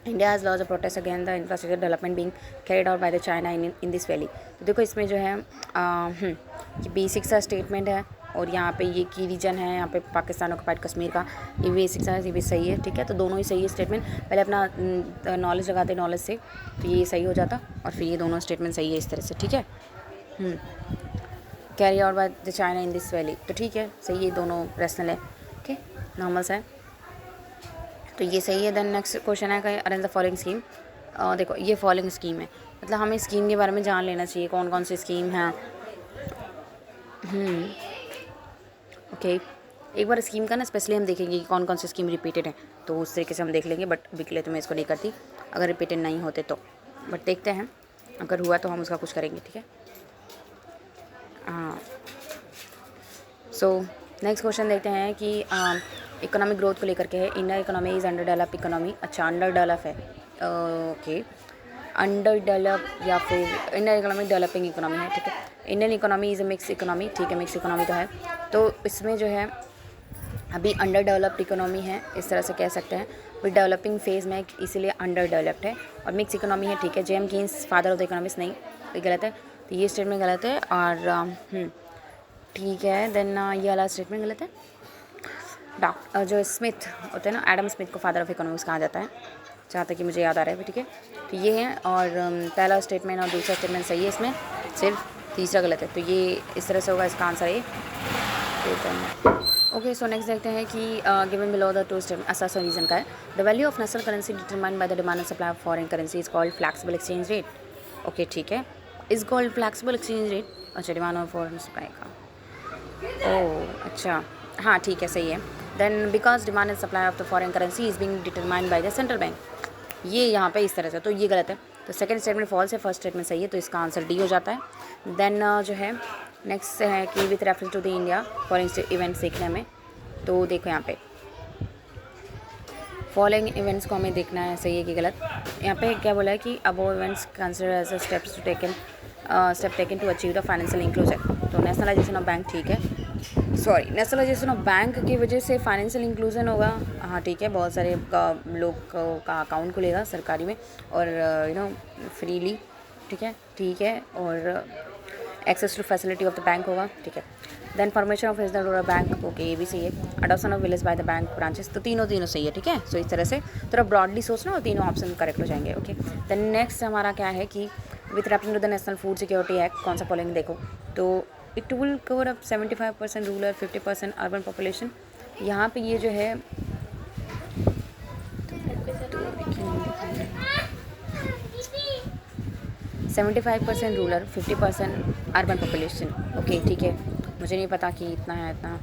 India has launched a protest against the infrastructure development being carried out by the China in this valley। तो देखो इसमें जो है ये बेसिक सा statement है और यहाँ पे ये की रीजन है, यहाँ पे पाकिस्तान ऑक्युपाइड कश्मीर का ये बेसिक सा, ये भी सही है, ठीक है, तो दोनों ही सही है स्टेटमेंट। पहले अपना नॉलेज लगाते नॉलेज से, तो ये सही हो जाता और फिर ये दोनों स्टेटमेंट सही है इस तरह से, ठीक है। Carry out by the China in this valley, तो ठीक है सही है, दोनों रैशनल है, ठीक है, नॉर्मल सा है, तो ये सही है। देन नेक्स्ट क्वेश्चन है कि अरेंज द फॉलोइंग स्कीम। देखो ये फॉलोइंग स्कीम है, मतलब हमें स्कीम के बारे में जान लेना चाहिए कौन कौन सी स्कीम है, ओके, एक बार स्कीम का ना स्पेशली हम देखेंगे कि कौन कौन सी स्कीम रिपीटेड है, तो उस तरीके से हम देख लेंगे, बट अभी के लिए तो मैं इसको नहीं करती अगर रिपीटेड नहीं होते तो, बट देखते हैं अगर हुआ तो हम उसका कुछ करेंगे, ठीक है। हाँ, सो नेक्स्ट क्वेश्चन देखते हैं कि इकोनॉमिक ग्रोथ को लेकर के है, India economy is under develop economy, अच्छा अंडर डेवलप है, ओके, अंडर डेवलप या फिर इंडियन इकोनॉमी डेवलपिंग इकोनॉमी है, ठीक है। Indian economy is a mix economy, ठीक है, मिक्स इकोनॉमी तो है, तो इसमें जो है अभी अंडर डेवलप्ड इकोनॉमी है, इस तरह से कह सकते हैं, विद डेवलपिंग फेज़ में, इसीलिए अंडर डेवलप्ड है। और मिक्स इकोनॉमी है, ठीक है। James Keynes father of the economics, नहीं, ये गलत है, तो ये स्टेटमेंट गलत है। और ठीक है, देन ये वाला स्टेटमेंट गलत है। जो स्मिथ होते हैं ना, एडम स्मिथ को फादर ऑफ इकोनॉमिक्स कहा जाता है, जहाँ तक कि मुझे याद आ रहा है, ठीक है। तो ये है, और पहला स्टेटमेंट और दूसरा स्टेटमेंट सही है इसमें, सिर्फ तीसरा गलत है। तो ये इस तरह से होगा, इसका आंसर है। ओके, सो नेक्स्ट देखते हैं कि given below the two statement assertion reason का है। The value of national currency determined by the demand and supply of foreign currency is called flexible exchange rate. Okay, ठीक है, is called flexible exchange rate. अच्छा, demand और foreign supply का, oh अच्छा, हाँ ठीक है, सही है। Then because demand and supply of the foreign currency is being determined by the central bank, ये यहाँ पे इस तरह से, तो ये गलत है। तो सेकंड स्टेटमेंट फॉल्स है, फर्स्ट स्टेटमेंट सही है, तो इसका आंसर डी हो जाता है। देन जो है नेक्स्ट है कि with reference to the India following events देखने में, तो देखो यहाँ पे फॉलोइंग इवेंट्स को हमें देखना है, सही है कि गलत। यहाँ पे क्या बोला है कि above events consider as a step taken to achieve the financial inclusion. तो नेशनलाइजेशन ऑफ बैंक, ठीक है, सॉरी, नेशनलाइजेशन ऑफ बैंक की वजह से फाइनेंशियल इंक्लूजन होगा, हाँ ठीक है, बहुत सारे लोग का अकाउंट खुलेगा सरकारी में, और फ्रीली, ठीक है, और access to facility of the bank होगा, ठीक है। Then formation of regional rural bank, okay, ये भी सही है। Adoption of village by the bank branches, तो तीनों सही है, ठीक है। सो इस तरह से थोड़ा ब्रॉडली सोचना और तीनों ऑप्शन करेक्ट हो जाएंगे, ओके। देन नेक्स्ट हमारा क्या है कि with reference to the national food security act, कौन सा फॉलोइंग देखो, तो it will cover up 75% rural, 50% urban population. यहाँ पे ये जो है 75% रूरल, 50% अर्बन पॉपुलेशन, ओके, ठीक है, मुझे नहीं पता कि इतना है इतना।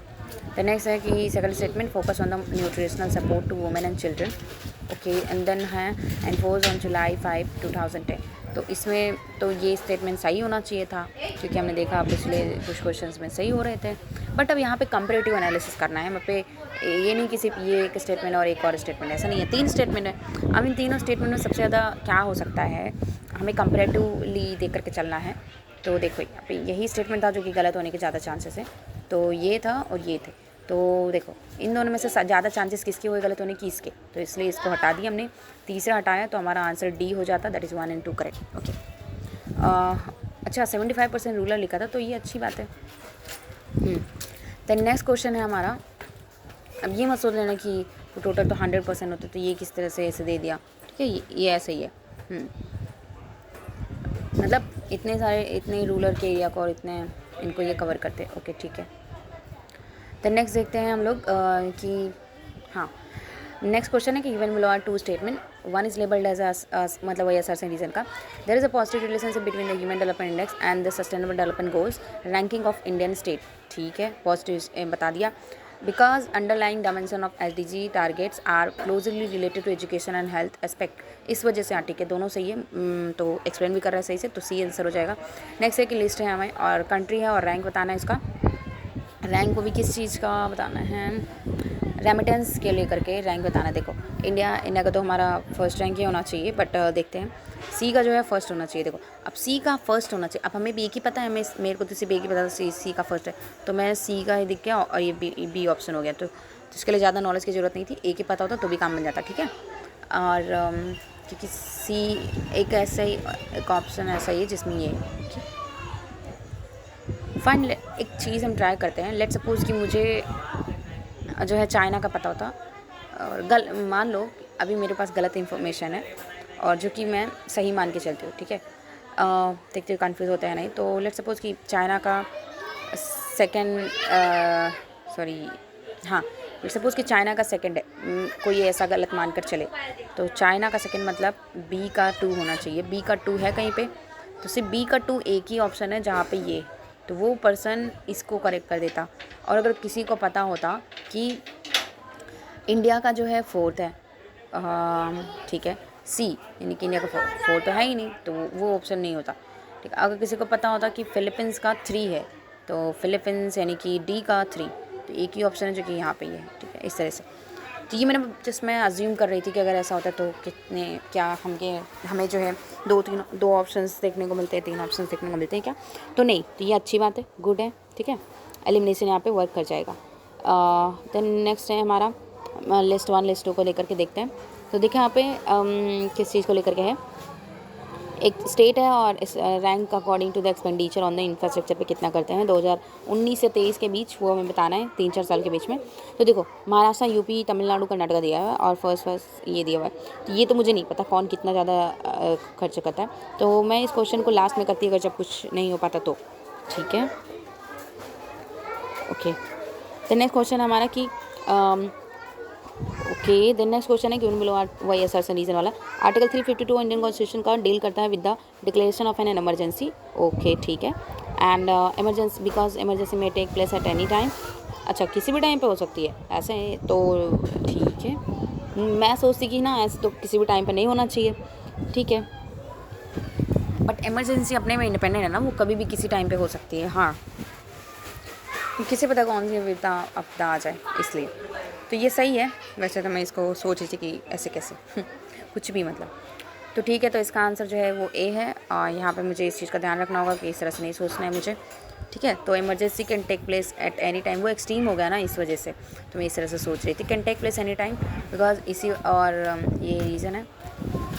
द नेक्स्ट है कि second statement focus on the nutritional support to women and children, okay, and then है एनफोर्स ऑन जुलाई 5, 2010। तो इसमें तो ये स्टेटमेंट सही होना चाहिए था, क्योंकि हमने देखा पिछले कुछ क्वेश्चंस में सही हो रहे थे। बट अब यहाँ पे कंपैरेटिव एनालिसिस करना है, मैं पे ये नहीं कि सिर्फ ये एक स्टेटमेंट और एक और स्टेटमेंट, ऐसा नहीं है, 3 स्टेटमेंट है। अब इन तीनों स्टेटमेंट में सबसे ज़्यादा क्या हो सकता है, हमें कंपैरेटिवली देख करके चलना है। तो देखो यहाँ पे यही स्टेटमेंट था जो कि गलत होने के ज़्यादा चांसेस है, तो ये था और ये थे। तो देखो इन दोनों में से ज़्यादा चांसेस किसके हुए गलत होने की, इसके, तो इसलिए इसको हटा दिया हमने, तीसरा हटाया, तो हमारा आंसर डी हो जाता, that is 1 and 2 correct, okay. अच्छा, 75% रूरल लिखा था, तो ये अच्छी बात है। देन नेक्स्ट क्वेश्चन है हमारा, अब ये मत सोच लेना कि टोटल तो 100% होते, तो ये किस तरह से ऐसे दे दिया, ठीक है, ये ऐसे ही है। मतलब इतने रूरल के एरिया को और इतने इनको ये कवर करते, ओके, ठीक है। तो नेक्स्ट देखते हैं हम लोग कि हाँ, नेक्स्ट क्वेश्चन है कि given below are 2 statement, one is labelled as मतलब वही असर्शन रीजन का, there is a positive relationship between the human development index and the sustainable development goals ranking of Indian state, ठीक है, positive बता दिया। Because underlying dimension of SDG targets are closely related to education and health aspect, इस वजह से, हाँ ठीक है, दोनों सही है, तो एक्सप्लेन भी कर रहा है सही से, तो सी आंसर हो जाएगा। नेक्स्ट है कि लिस्ट है हमें, और कंट्री है, और रैंक बताना है इसका, रैंक को भी किस चीज़ का बताना है, रेमिटेंस के लेकर के रैंक बताना। देखो इंडिया का तो हमारा फर्स्ट रैंक ही होना चाहिए, बट देखते हैं, सी का जो है फर्स्ट होना चाहिए। देखो अब सी का फर्स्ट होना चाहिए, अब हमें बी की पता है, मेरे को तो सिर्फ बी की पता था, सी का फर्स्ट है, तो मैं सी का ही दिख गया और ये बी ऑप्शन हो गया, तो इसके लिए ज़्यादा नॉलेज की ज़रूरत नहीं थी, ए की पता होता तो भी काम बन जाता, ठीक है। और क्योंकि सी एक ऐसा ही एक ऑप्शन ऐसा ही है जिसमें ये, फाइन, एक चीज़ हम ट्राई करते हैं, लेट सपोज़ कि मुझे जो है चाइना का पता होता, और मान लो अभी मेरे पास गलत इन्फॉर्मेशन है और जो कि मैं सही मान के चलती हूँ, ठीक है, देखते हुए कन्फ्यूज़ होता है नहीं, तो लेट सपोज़ कि चाइना का सेकंड, हाँ, लेट सपोज़ कि चाइना का सेकंड है, कोई ऐसा गलत मान कर चले, तो चाइना का सेकंड मतलब बी का 2 होना चाहिए, बी का 2 है कहीं पे, तो सिर्फ बी का 2 एक ही ऑप्शन है जहाँ पे ये, तो वो पर्सन इसको करेक्ट कर देता। और अगर किसी को पता होता कि इंडिया का जो है 4th है, ठीक है, सी, यानी कि इंडिया का 4 तो है ही नहीं, तो वो ऑप्शन नहीं होता, ठीक है। अगर किसी को पता होता कि फिलीपींस का 3 है, तो फिलीपींस यानी कि डी का 3, तो एक ही ऑप्शन है जो कि यहाँ पे ही है, ठीक है, इस तरह से। तो ये मैं अज्यूम कर रही थी कि अगर ऐसा होता तो क्या हमें जो है 2 ऑप्शंस देखने को मिलते हैं, 3 ऑप्शंस देखने को मिलते हैं क्या, तो नहीं, तो ये अच्छी बात है, गुड है, ठीक है, एलिमिनेशन यहाँ पे वर्क कर जाएगा। देन नेक्स्ट है हमारा लिस्ट 1 लिस्ट 2 को लेकर के देखते हैं। तो देखिए यहाँ पे किस चीज़ को लेकर के है, एक स्टेट है और इस rank according to the expenditure on the infrastructure पे कितना करते हैं 2019 से 23 के बीच, वो हमें बताना है 3-4 साल के बीच में। तो देखो महाराष्ट्र, यूपी, तमिलनाडु, कर्नाटका दिया हुआ है और फर्स्ट ये दिया हुआ है। तो ये तो मुझे नहीं पता कौन कितना ज़्यादा खर्च करता है, तो मैं इस क्वेश्चन को लास्ट में करती अगर जब कुछ नहीं हो पाता तो। ठीक है, ओके। द नेक्स्ट क्वेश्चन हमारा कि ओके द नेक्स्ट क्वेश्चन है कि बिलो वाई असर्शन रीजन वाला। आर्टिकल 352 इंडियन कॉन्स्टिट्यूशन का डील करता है with the declaration of an emergency. Okay ठीक है, एंड इमरजेंसी बिकॉज इमरजेंसी में take place at any time. अच्छा, किसी भी टाइम पे हो सकती है ऐसे, तो ठीक है। मैं सोचती कि ना ऐसे तो किसी भी टाइम पे नहीं होना चाहिए, ठीक है, बट इमरजेंसी अपने में इंडिपेंडेंट है ना, वो कभी भी किसी टाइम पे हो सकती है। हाँ, किसे पता कौन सी विपदा आपदा आ जाए, इसलिए तो ये सही है। वैसे तो मैं इसको सोच रही थी कि ऐसे कैसे कुछ भी मतलब। तो ठीक है, तो इसका आंसर जो है वो ए है। और यहाँ पे मुझे इस चीज़ का ध्यान रखना होगा कि इस तरह से नहीं सोचना है मुझे, ठीक है। तो emergency can take place at any time, वो एक्सट्रीम हो गया ना इस वजह से, तो मैं इस तरह से सोच रही थी can take place any time because इसी और ये रीज़न है,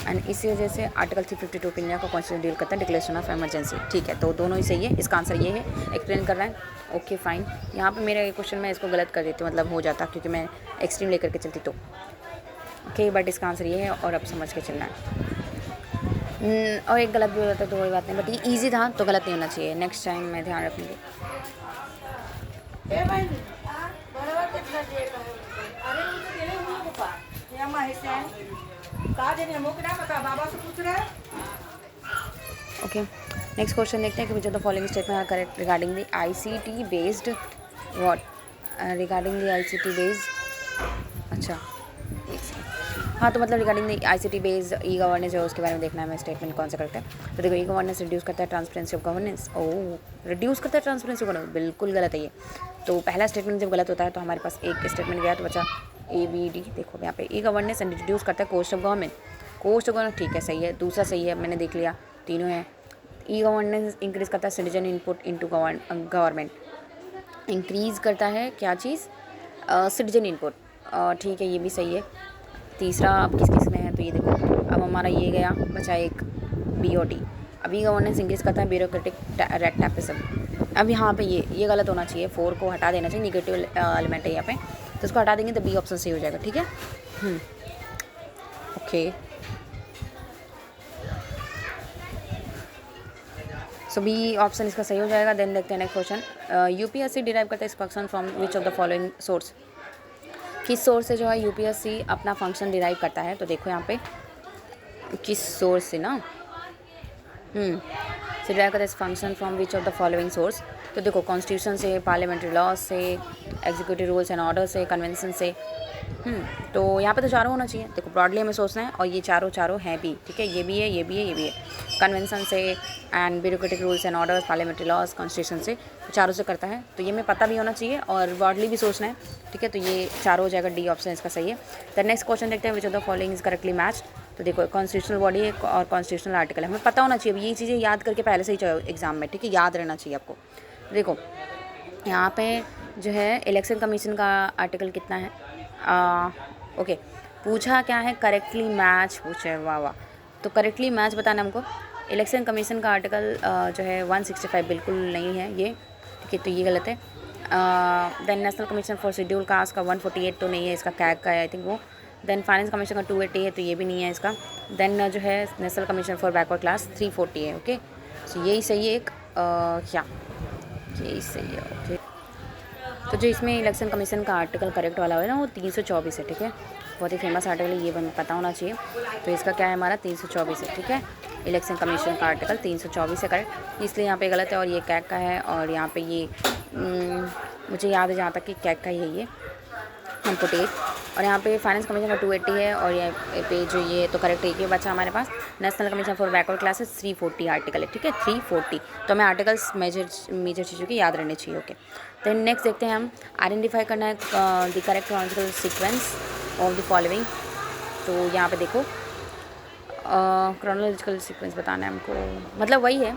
एंड इसी वजह से आर्टिकल 352 ऑफ इंडिया का कॉन्स्टिट्यूशन डील करता है डिक्लेरेशन ऑफ इमरजेंसी। ठीक है, तो दोनों ही सही है, इसका आंसर ये है, एक्सप्लेन कर रहा है। ओके फाइन, यहाँ पे मेरा ये क्वेश्चन मैं इसको गलत कर देती हूँ, मतलब हो जाता क्योंकि मैं एक्सट्रीम लेकर के चलती तो। ओके, बट इसका आंसर ये है और अब समझ के चलना है। और एक गलत भी हो जाता तो कोई बात नहीं, बट ये ईजी था तो गलत नहीं होना चाहिए। नेक्स्ट टाइम मैं ध्यान रखूँगी। ओके, नेक्स्ट क्वेश्चन देखते हैं कि which of the following statement are correct regarding the ICT based what, regarding the ICT based. अच्छा हाँ, तो मतलब regarding the ICT based e governance है उसके बारे में देखना है हमें, स्टेटमेंट कौन सा करता है। तो देखो, ई गवर्नेंस रिड्यूस करता है transparency of governance. Oh, reduce करता है ट्रांसपेरेंसी ऑफ गवर्नेंस, बिल्कुल गलत है ये। तो पहला स्टेटमेंट जब गलत होता है तो हमारे पास एक स्टेटमेंट गया, तो बचा ABD। देखो यहाँ पे ई गवर्नेंस एंड रिड्यूस करता है cost of government, cost of government, ठीक है सही है। दूसरा सही है, मैंने देख लिया, तीनों है। ई गवर्नेंस इंक्रीज करता है citizen input into government, increase करता है क्या चीज़, सिटीजन इनपुट, ठीक है ये भी सही है। तीसरा अब किस किस में है, तो ये देखो अब हमारा ये गया, बचा एक BOT। अब ई गवर्नेंस इंक्रीज करता है ब्यूरोक्रेटिक रेट टैपिज्म। अब यहाँ पे ये गलत होना चाहिए, 4 को हटा देना चाहिए, निगेटिव एलिमेंट है यहाँ पे, तो इसको हटा देंगे तो बी ऑप्शन सही हो जाएगा, ठीक है। ओके, सो बी ऑप्शन इसका सही हो जाएगा। देन देखते हैं नेक्स्ट क्वेश्चन, UPSC डिराइव करता है इस function from which of the following source, किस सोर्स से जो है UPSC अपना फंक्शन डिराइव करता है। तो देखो यहाँ पे किस सोर्स से ना, से डिराइव करता है इस function from which of the following source. तो देखो कॉन्स्टिट्यूशन से, पार्लियामेंट्री लॉ से, एग्जीक्यूटिव रूल्स एंड ऑर्डर से, कन्वेंशन से। तो यहाँ पे तो चारों होना चाहिए। देखो ब्रॉडली हमें सोचना है और ये चारों हैं भी, ठीक है, ये भी है, ये भी है, ये भी है। कन्वेंशन से and bureaucratic rules and orders, parliamentary laws, constitution से, तो चारों से करता है, तो ये हमें पता भी होना चाहिए और ब्रॉडली भी सोचना है, ठीक है। तो ये चारों हो जाएगा, डी ऑप्शन इसका सही है। द नेक्स्ट क्वेश्चन देखते हैं, विच of the following is correctly match. तो देखो कॉन्स्टिट्यूशनल बॉडी है और कॉन्स्टिट्यूशनल आर्टिकल है, हमें पता होना चाहिए। ये चीज़ें याद करके पहले से ही चाहिए एग्जाम में, ठीक है, याद रहना चाहिए आपको। देखो यहाँ पे जो है इलेक्शन कमीशन का आर्टिकल कितना है, ओके पूछा क्या है, करेक्टली मैच पूछे, वाह वाह। तो करेक्टली मैच बताना हमको। इलेक्शन कमीशन का आर्टिकल जो है 165 बिल्कुल नहीं है ये, ठीक है, तो ये गलत है। Then national commission for schedule caste का 148 तो नहीं है, इसका कैग का है आई थिंक वो। देन फाइनेंस कमीशन का 280 है, तो ये भी नहीं है इसका। देन जो है national commission for backward class 340 है, ओके। सो यही सही है एक, क्या यही सही है, ओके। तो जो इसमें इलेक्शन कमीशन का आर्टिकल करेक्ट वाला है ना, वो 324 है, ठीक है, बहुत ही फेमस आर्टिकल है, ये हमें पता होना चाहिए। तो इसका क्या है हमारा 324 है, ठीक है। इलेक्शन कमीशन का आर्टिकल 324 है करेक्ट, इसलिए यहाँ पे गलत है। और ये कैग का है, और यहाँ पे ये मुझे याद है जहाँ तक कि कैग का ही है ये 148, और यहाँ पे फाइनेंस कमीशन का 280 है, और ये पे जो ये तो करेक्ट है, ये बचा हमारे पास। National commission for backward classes 340 article है, ठीक है, 340। तो हमें आर्टिकल्स मेजर चीज़ों की याद रहनी चाहिए, ओके। देन नेक्स्ट देखते हैं हम, आइडेंटिफाई करना है the correct chronological sequence of the following. तो यहाँ पे देखो क्रोनोलॉजिकल सीक्वेंस बताना है हमको, मतलब वही है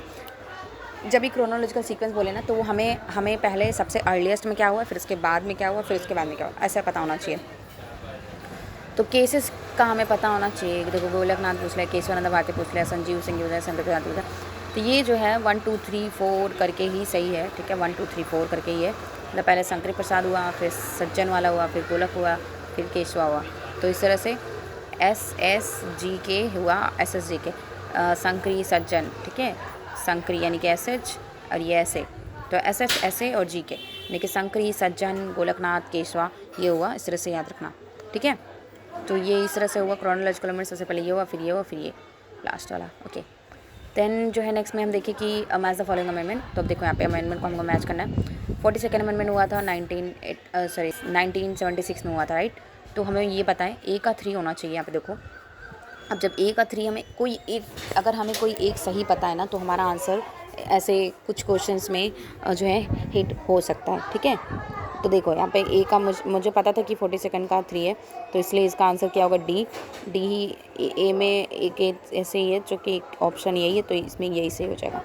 जब भी क्रोनोलॉजिकल सीक्वेंस बोले ना तो वो हमें पहले सबसे अर्लीस्ट में क्या हुआ, फिर उसके बाद में क्या हुआ, फिर उसके बाद में क्या हुआ, ऐसा पता होना चाहिए। तो केसेस का हमें पता होना चाहिए। देखो गोलकनाथ पूछ लिया, केशवानंद भारती पूछ लिया, संजीव सिंह पूछ लिया, शंकर प्रसाद पूछ लिया। तो ये जो है 1 2 3 4 करके ही सही है, ठीक है, 1 2 3 4 करके ही है। मतलब पहले शंकर प्रसाद हुआ, फिर सज्जन वाला हुआ, फिर गोलक हुआ, फिर केशवा हुआ। तो इस तरह से SSGK हुआ, SSGK शंकरी सज्जन, ठीक है, शंकरी यानी कि SH और ये ऐसे, तो SS ऐसे और GK यानी कि शंकरी सज्जन गोलकनाथ केशवा, ये हुआ। इस तरह से याद रखना, ठीक है। तो ये इस तरह से हुआ क्रोनोलॉजिकल में, सबसे पहले ये हुआ, फिर ये हुआ, फिर ये लास्ट वाला, ओके। देन जो है नेक्स्ट में हम देखें कि मैच द फॉलोइंग अमेंडमेंट। तो अब देखो यहाँ पे अमेंडमेंट को हमको मैच करना है। 42nd अमेंडमेंट हुआ था 1976 में हुआ था, राइट। तो हमें ये पता है A का 3 होना चाहिए यहाँ पे। देखो अब जब A का 3 हमें कोई एक, अगर हमें कोई एक सही पता है ना तो हमारा आंसर ऐसे कुछ क्वेश्चंस में जो है हिट हो सकता है, ठीक है। तो देखो यहाँ पे A का मुझे पता था कि 42nd का 3 है, तो इसलिए इसका आंसर क्या होगा, डी ही A में एक ऐसे ही है जो कि ऑप्शन यही है, तो इसमें यही सही हो जाएगा,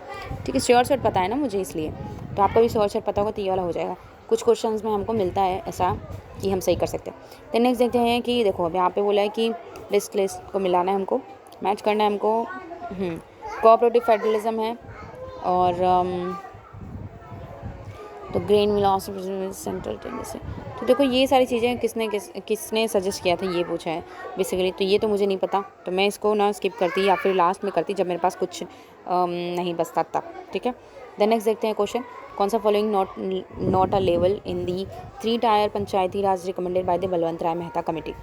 ठीक है। श्योर शॉट पता है ना मुझे, इसलिए तो आपका भी श्योर शॉट पता होगा तो ये वाला हो जाएगा। कुछ क्वेश्चंस में हमको मिलता है ऐसा कि हम सही कर सकते हैं। तो नेक्स्ट देखते हैं कि देखो अब यहाँ पे बोला है कि लिस्ट को मिलाना है, हमको मैच करना है हमको। कोऑपरेटिव फेडरलिज्म है और तो ग्रेन मिल सेंट्रल टेंडेंसी। तो देखो ये सारी चीज़ें किसने सजेस्ट किया था, ये पूछा है बेसिकली। तो ये तो मुझे नहीं पता, तो मैं इसको ना स्किप करती या फिर लास्ट में करती जब मेरे पास कुछ नहीं बचता तब, ठीक है। देन नेक्स्ट देखते हैं क्वेश्चन, कौन सा following not a level in the 3 tier Panchayati Raj recommended by the Balwant Rai Mehta committee.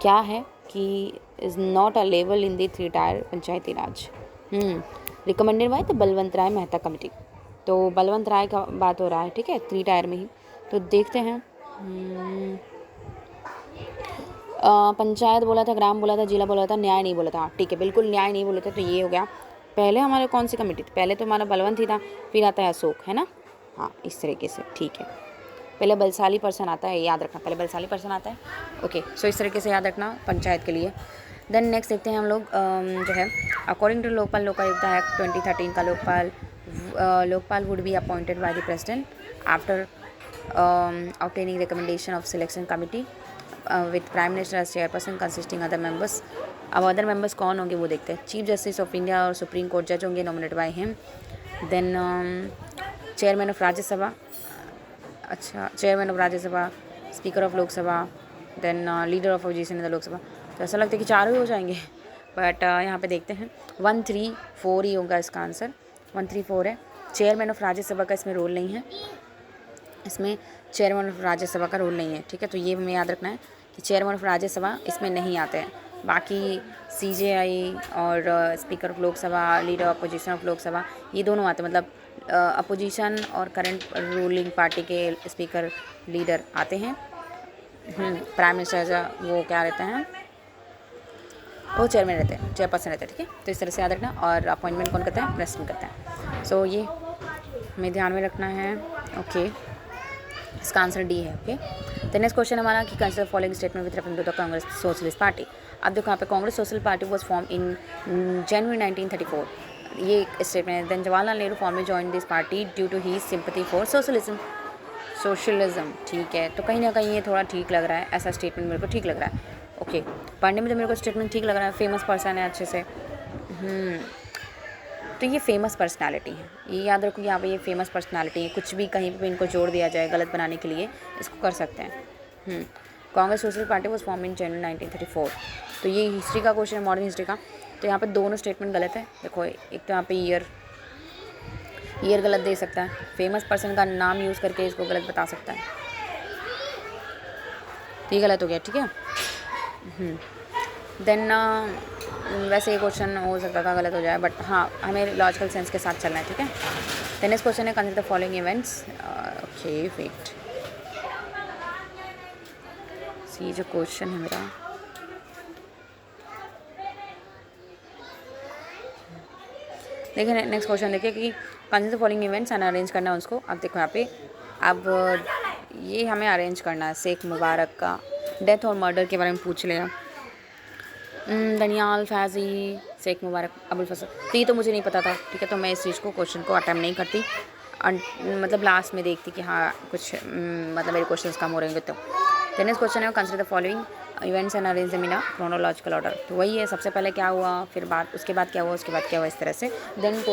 क्या है कि is not a level in the 3 tier Panchayati Raj recommended by the Balwant Rai Mehta committee. तो बलवंत राय का बात हो रहा है, ठीक है, 3 टायर में ही। तो देखते हैं, पंचायत बोला था, ग्राम बोला था, जिला बोला था, न्याय नहीं बोला था, ठीक है, बिल्कुल न्याय नहीं बोला था। तो ये हो गया पहले हमारे कौन सी कमेटी थी, पहले तो हमारा बलवंत ही था, फिर आता है अशोक, है ना, हाँ इस तरीके से, ठीक है। पहले बलशाली पर्सन आता है, याद रखना, पहले बलशाली पर्सन आता है, ओके। सो इस तरीके से याद रखना पंचायत के लिए। देन नेक्स्ट देखते हैं हम लोग जो है according to Lokpal Lokayukta act 2013 का Lokpal would be appointed by the president after obtaining recommendation of selection committee with prime minister as chairperson consisting other members। अब अदर मेंबर्स कौन होंगे वो देखते हैं। चीफ जस्टिस ऑफ इंडिया और सुप्रीम कोर्ट जज होंगे nominate by him. Then chairman of Rajya Sabha, अच्छा chairman of Rajya Sabha, speaker of Lok Sabha, then leader of opposition in the Lok Sabha. तो ऐसा लगता है कि चारों ही हो जाएंगे, बट यहाँ पे देखते हैं 1 3 4 ही होगा इसका आंसर, 1 3 4 है। चेयरमैन ऑफ राज्यसभा का इसमें रोल नहीं है, इसमें चेयरमैन ऑफ राज्यसभा का रोल नहीं है, ठीक है। तो ये हमें याद रखना है कि चेयरमैन ऑफ राज्यसभा इसमें नहीं आते हैं। बाकी CJI और speaker of Lok Sabha, leader opposition of Lok Sabha, ये दोनों आते हैं। मतलब अपोजिशन और करंट रूलिंग पार्टी के स्पीकर लीडर आते हैं। प्राइम मिनिस्टर वो क्या रहते हैं, वो चेयरमैन रहते हैं, चेयरपर्सन रहते हैं, ठीक है। तो इस तरह से याद रखना। और अपॉइंटमेंट कौन करता है, प्रेसिडेंट करता है। सो ये हमें ध्यान में रखना है, ओके। इसका आंसर डी है, ओके। तो नेक्स्ट क्वेश्चन हमारा कि consider following statement with reference to the Congress Socialist Party. अब देखो यहाँ पे Congress social party was form in January 1934, ये स्टेटमेंट है। Then Jawaharlal Nehru formally join this party due to he sympathy for socialism, ठीक है। तो कहीं ना कहीं ये थोड़ा ठीक लग रहा है, ऐसा स्टेटमेंट मेरे को ठीक लग रहा है, ओके। पढ़ने में तो मेरे को स्टेटमेंट ठीक लग रहा है, फेमस पर्सन है अच्छे से, तो ये फेमस पर्सनालिटी है, ये याद रखो। यहाँ पे ये फेमस पर्सनालिटी है, कुछ भी कहीं पे इनको जोड़ दिया जाए गलत बनाने के लिए इसको कर सकते हैं। Congress social party was form in January 1934। तो ये हिस्ट्री का क्वेश्चन है, मॉडर्न हिस्ट्री का। तो यहाँ पे दोनों स्टेटमेंट गलत है। देखो एक तो यहाँ पे ईयर गलत दे सकता है, फेमस पर्सन का नाम यूज़ करके इसको गलत बता सकता है, तो ये गलत हो गया, ठीक है। देन वैसे ये क्वेश्चन हो सकता था गलत हो जाए, बट हाँ हमें लॉजिकल सेंस के साथ चलना है, ठीक है। देन नेक्स्ट क्वेश्चन है consider the following events, okay wait, ये जो क्वेश्चन है मेरा, देखिए नेक्स्ट क्वेश्चन देखिए कि consider the following events and arrange करना है उसको। अब देखो यहाँ पे, अब ये हमें अरेंज करना है। शेख मुबारक का डेथ और मर्डर के बारे में पूछ लिया, दनियाल फैज़ी शेख मुबारक अबुल फजल। तो ये तो मुझे नहीं पता था, ठीक है, तो मैं इस चीज़ को क्वेश्चन को अटेम्प्ट नहीं करती, मतलब लास्ट में देखती कि हाँ कुछ मतलब मेरे क्वेश्चंस कम हो रहेंगे। तो नेक्स्ट क्वेश्चन है consider the following events and arrange them in a chronological order. तो वही है, सबसे पहले क्या हुआ, फिर उसके बाद क्या हुआ, उसके बाद क्या हुआ, इस तरह से। देन